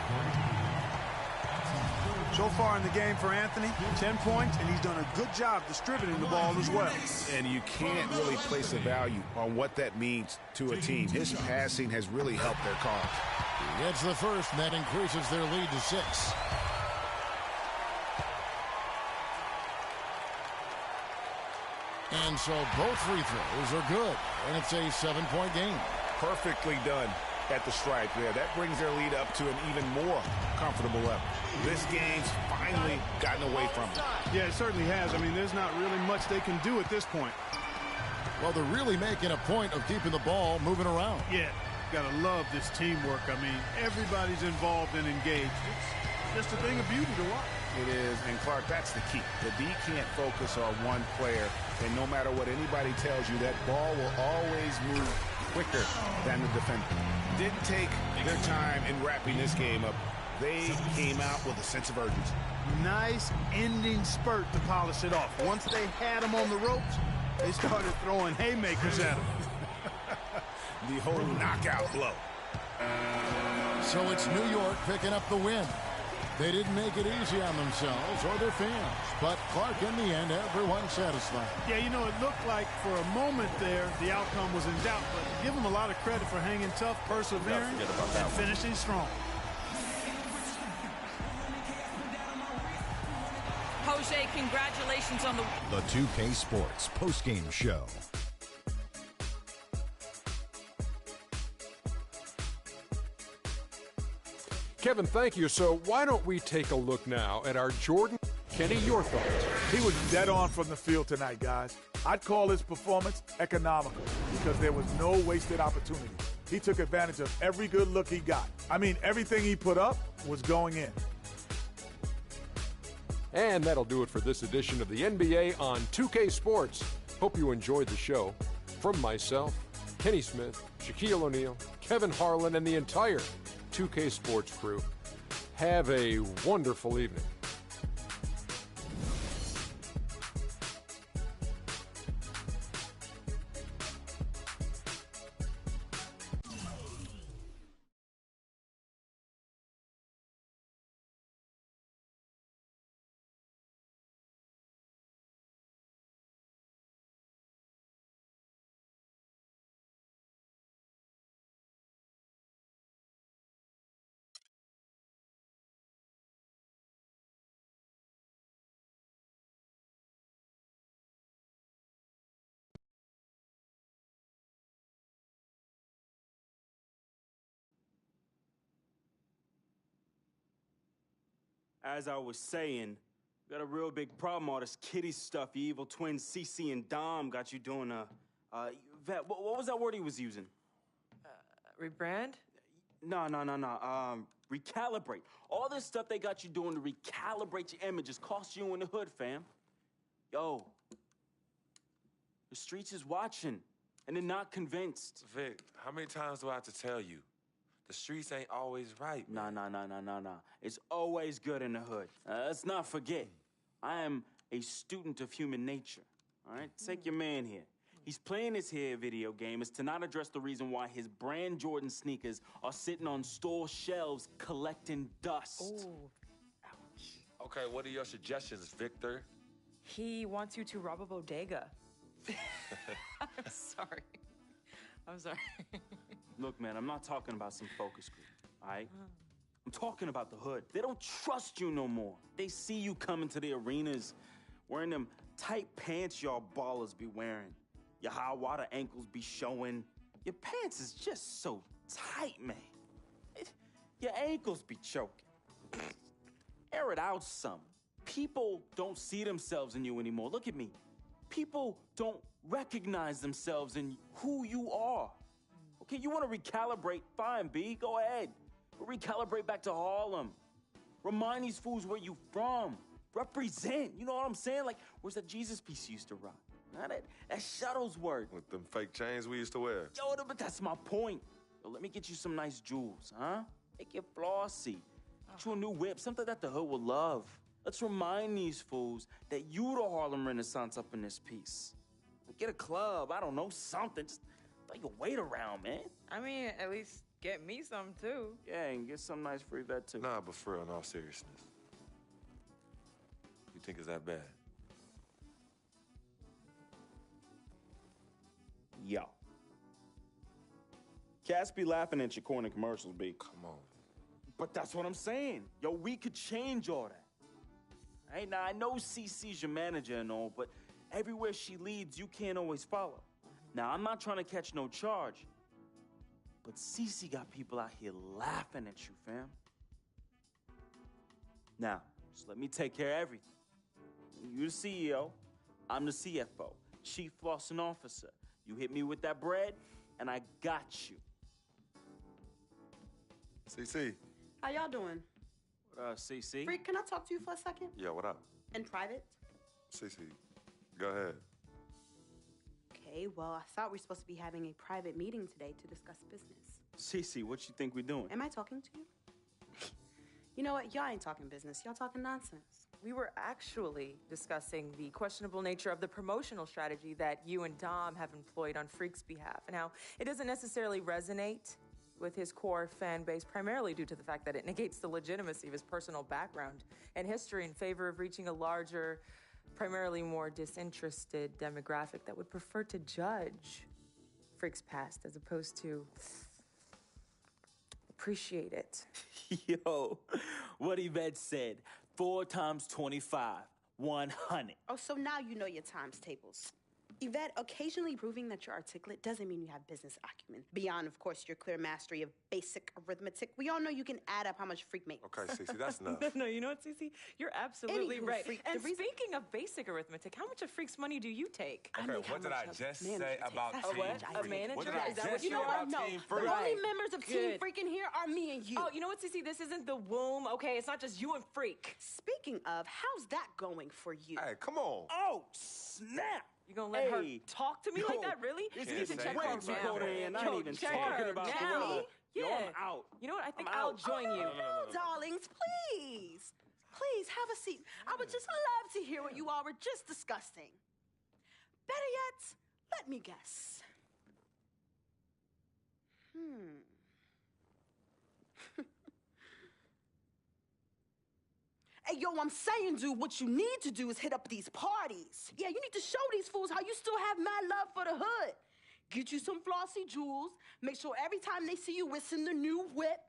So far in the game for Anthony, 10 points, and he's done a good job distributing the ball as well. And you can't really place a value on what that means to a team. His passing has really helped their cause. It's the first, and that increases their lead to 6. And so both free throws are good, and it's a 7-point game. Perfectly done at the stripe there. That brings their lead up to an even more comfortable level. This game's finally gotten away from them. Yeah, it certainly has. I mean, there's not really much they can do at this point. Well, they're really making a point of keeping the ball moving around. Yeah, gotta love this teamwork. I mean, everybody's involved and engaged. It's just a thing of beauty to watch. It is, and Clark, that's the key. The D can't focus on one player, and no matter what anybody tells you, that ball will always move quicker than the defender. Didn't take their time in wrapping this game up. They came out with a sense of urgency. Nice ending spurt to polish it off. Once they had him on the ropes, they started throwing haymakers at him. The whole knockout blow. So it's New York picking up the win. They didn't make it easy on themselves or their fans, but Clark, in the end, everyone's satisfied. Yeah, you know, it looked like for a moment there the outcome was in doubt, but give them a lot of credit for hanging tough, persevering, and finishing strong. Jose, congratulations on the 2K Sports postgame show. Kevin, thank you. So why don't we take a look now at our Jordan? Kenny, your thoughts? He was dead on from the field tonight, guys. I'd call his performance economical because there was no wasted opportunity. He took advantage of every good look he got. I mean, everything he put up was going in. And that'll do it for this edition of the NBA on 2K Sports. Hope you enjoyed the show. From myself, Kenny Smith, Shaquille O'Neal, Kevin Harlan, and the entire 2K Sports crew, have a wonderful evening. as I was saying, got a real big problem. All this kitty stuff. Your evil twins, CC and Dom, got you doing Vet, what was that word he was using? Rebrand? No. Recalibrate. All this stuff they got you doing to recalibrate your image is cost you in the hood, fam. Yo, the streets is watching, and they're not convinced. Vic, how many times do I have to tell you? The streets ain't always right. Nah. It's always good in the hood. Let's not forget, I am a student of human nature. All right, take your man here. He's playing his hair video game is to not address the reason why his brand Jordan sneakers are sitting on store shelves collecting dust. Oh, ouch. Okay, what are your suggestions, Victor? He wants you to rob a bodega. I'm sorry. Look, man, I'm not talking about some focus group, all right? I'm talking about the hood. They don't trust you no more. They see you coming to the arenas wearing them tight pants y'all ballers be wearing. Your high water ankles be showing. Your pants is just so tight, man. Your ankles be choking. Air it out some. People don't see themselves in you anymore. Look at me. People don't recognize themselves in who you are. Okay, you want to recalibrate? Fine, B, go ahead. But recalibrate back to Harlem. Remind these fools where you from. Represent, you know what I'm saying? Like, where's that Jesus piece you used to rock? Now that Shuttlesworth. With them fake chains we used to wear. Yo, but that's my point. Yo, let me get you some nice jewels, huh? Make you flossy. Get you a new whip, something that the hood will love. Let's remind these fools that you the Harlem Renaissance up in this piece. Get a club, I don't know, something. Just throw your weight around, man. I mean, at least get me some, too. Yeah, and get some nice free vet, too. Nah, but for real, in all seriousness. You think it's that bad? Yo. Cats be laughing at your corny commercials, B. Come on. But that's what I'm saying. Yo, we could change all that. Hey, now, I know CC's your manager and all, but everywhere she leads, you can't always follow. Now, I'm not trying to catch no charge, but CC got people out here laughing at you, fam. Now, just let me take care of everything. You the CEO, I'm the CFO, Chief Flossing Officer. You hit me with that bread, and I got you. CC. How y'all doing? CC? Freak, can I talk to you for a second? Yeah, what up? In private? CC, go ahead. Okay, well, I thought we were supposed to be having a private meeting today to discuss business. CC, what you think we're doing? Am I talking to you? You know what? Y'all ain't talking business. Y'all talking nonsense. We were actually discussing the questionable nature of the promotional strategy that you and Dom have employed on Freak's behalf, and how it doesn't necessarily resonate with his core fan base, primarily due to the fact that it negates the legitimacy of his personal background and history in favor of reaching a larger, primarily more disinterested demographic that would prefer to judge Freak's past as opposed to appreciate it. Yo, what Yvette said, 4 times 25, 100. Oh, so now you know your times tables. Yvette, occasionally proving that you're articulate doesn't mean you have business acumen. Beyond, of course, your clear mastery of basic arithmetic, we all know you can add up how much Freak makes. Okay, Cece, that's enough. No, you know what, Cece? You're absolutely Anywho, right. Freak, And speaking of basic arithmetic, how much of Freak's money do you take? Okay, what did I just say about Team A manager? What did I Is that just what You say know what? about No. Team The Freak? only members of Team Good. Freak in here are me and you. Oh, you know what, Cece? This isn't the womb, okay? It's not just you and Freak. Speaking of, how's that going for you? Hey, come on. Oh, snap. You gonna let her Hey. talk to me like that, really? This You need is to way check her too now. cold in here, and I ain't Yo, even check talking her about the now. weather. Yo, Yeah. I'm out. You know what? I think I'm I'll out. join you. No, darlings, please. Please, have a seat. I would just love to hear what you all were just discussing. Better yet, let me guess. Hey, yo, I'm saying, dude, what you need to do is hit up these parties. Yeah, you need to show these fools how you still have mad love for the hood. Get you some flossy jewels. Make sure every time they see you whistling the new whip.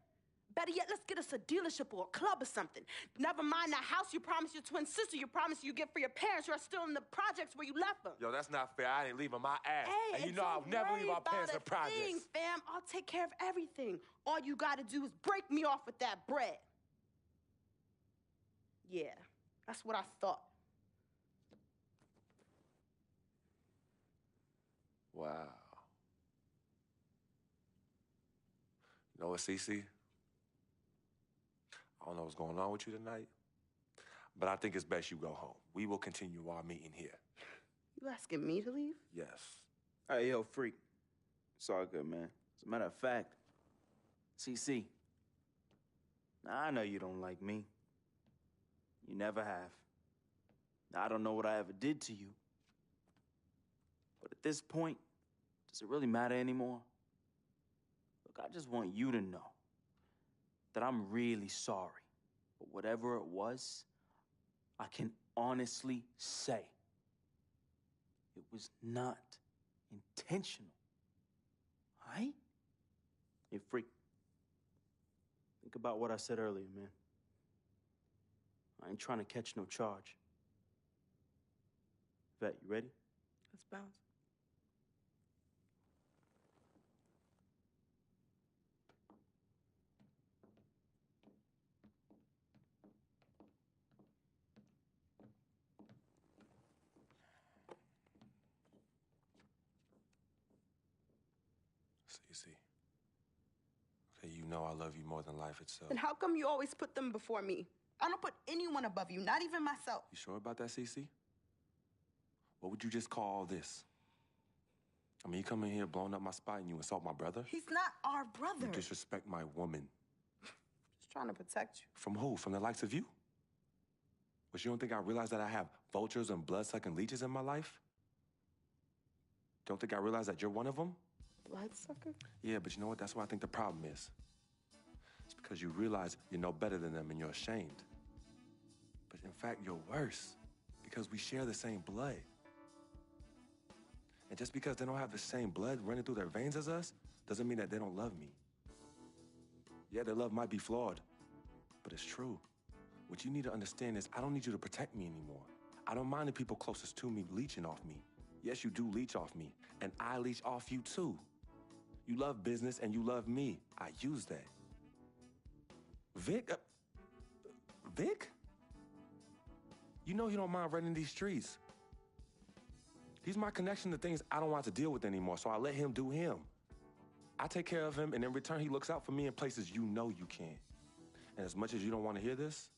Better yet, let's get us a dealership or a club or something. Never mind that house you promised your twin sister you promised you get for your parents who are still in the projects where you left them. Yo, that's not fair. I ain't leaving my ass. Hey, and you and know I'll don't never worry leave our about parents a in projects. thing, fam. I'll take care of everything. All you gotta do is break me off with that bread. Yeah, that's what I thought. Wow. You know what, Cece? I don't know what's going on with you tonight, but I think it's best you go home. We will continue our meeting here. You asking me to leave? Yes. Hey, yo, freak. It's all good, man. As a matter of fact, CC, I know you don't like me. You never have. I don't know what I ever did to you. But at this point, does it really matter anymore? Look, I just want you to know that I'm really sorry. But whatever it was, I can honestly say it was not intentional. All right? Hey, freak. Think about what I said earlier, man. I ain't trying to catch no charge. Vet, you ready? Let's bounce. Cece. Okay, you know I love you more than life itself. And how come you always put them before me? I don't put anyone above you, not even myself. You sure about that, Cece? What would you just call all this? I mean, you come in here blowing up my spot and you insult my brother? He's not our brother. You disrespect my woman. Just trying to protect you. From who? From the likes of you? But you don't think I realize that I have vultures and blood-sucking leeches in my life? Don't think I realize that you're one of them? Bloodsucker? Yeah, but you know what? That's what I think the problem is. It's because you realize you're no better than them and you're ashamed. But in fact, you're worse because we share the same blood. And just because they don't have the same blood running through their veins as us, doesn't mean that they don't love me. Yeah, their love might be flawed, but it's true. What you need to understand is I don't need you to protect me anymore. I don't mind the people closest to me leeching off me. Yes, you do leech off me, and I leech off you too. You love business and you love me. I use that. Vic? Vic? You know he don't mind running these streets. He's my connection to things I don't want to deal with anymore, so I let him do him. I take care of him, and in return, he looks out for me in places you know you can. And as much as you don't want to hear this,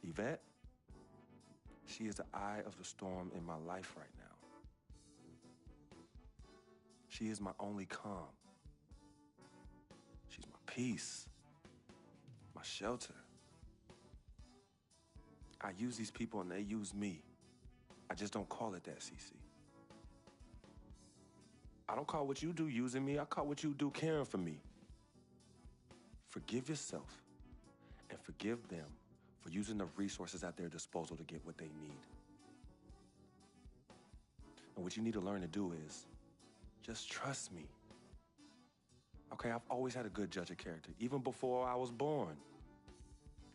Yvette, she is the eye of the storm in my life right now. She is my only calm. She's my peace, my shelter. I use these people and they use me. I just don't call it that, Cece. I don't call what you do using me. I call what you do caring for me. Forgive yourself and forgive them for using the resources at their disposal to get what they need. And what you need to learn to do is just trust me. Okay, I've always had a good judge of character, even before I was born.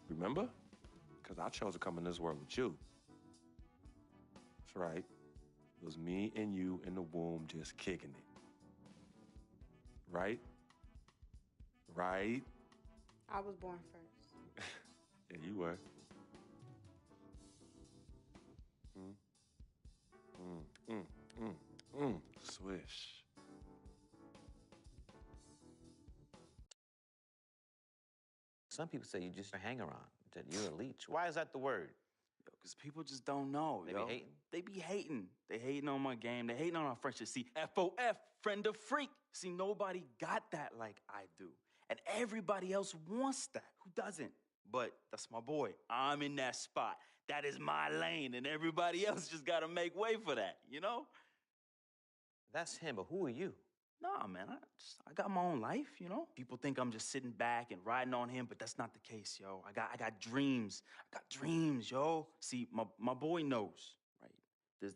Remember? Because I chose to come in this world with you. That's right. It was me and you in the womb just kicking it. Right? Right? I was born first. Yeah, you were. Swish. Some people say you just a hanger-on, that you're a leech. Why is that the word? Because people just don't know, They yo. be hating? They be hating. They hating on my game. They hating on our friendship. See, FOF, friend of freak. See, nobody got that like I do. And everybody else wants that. Who doesn't? But that's my boy. I'm in that spot. That is my lane, and everybody else just got to make way for that, you know? That's him, but who are you? Nah, man, I got my own life, you know? People think I'm just sitting back and riding on him, but that's not the case, yo. I got dreams. I got dreams, yo. See, my boy knows, right?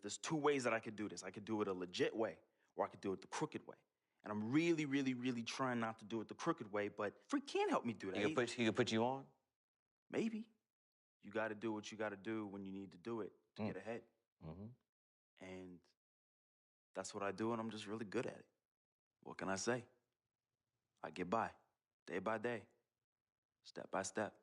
There's two ways that I could do this. I could do it a legit way, or I could do it the crooked way. And I'm really, really, really trying not to do it the crooked way, but Freak can't help me do that. He could put you on? Maybe. You got to do what you got to do when you need to do it to get ahead. Mm-hmm. And that's what I do, and I'm just really good at it. What can I say? I get by, day by day, step by step.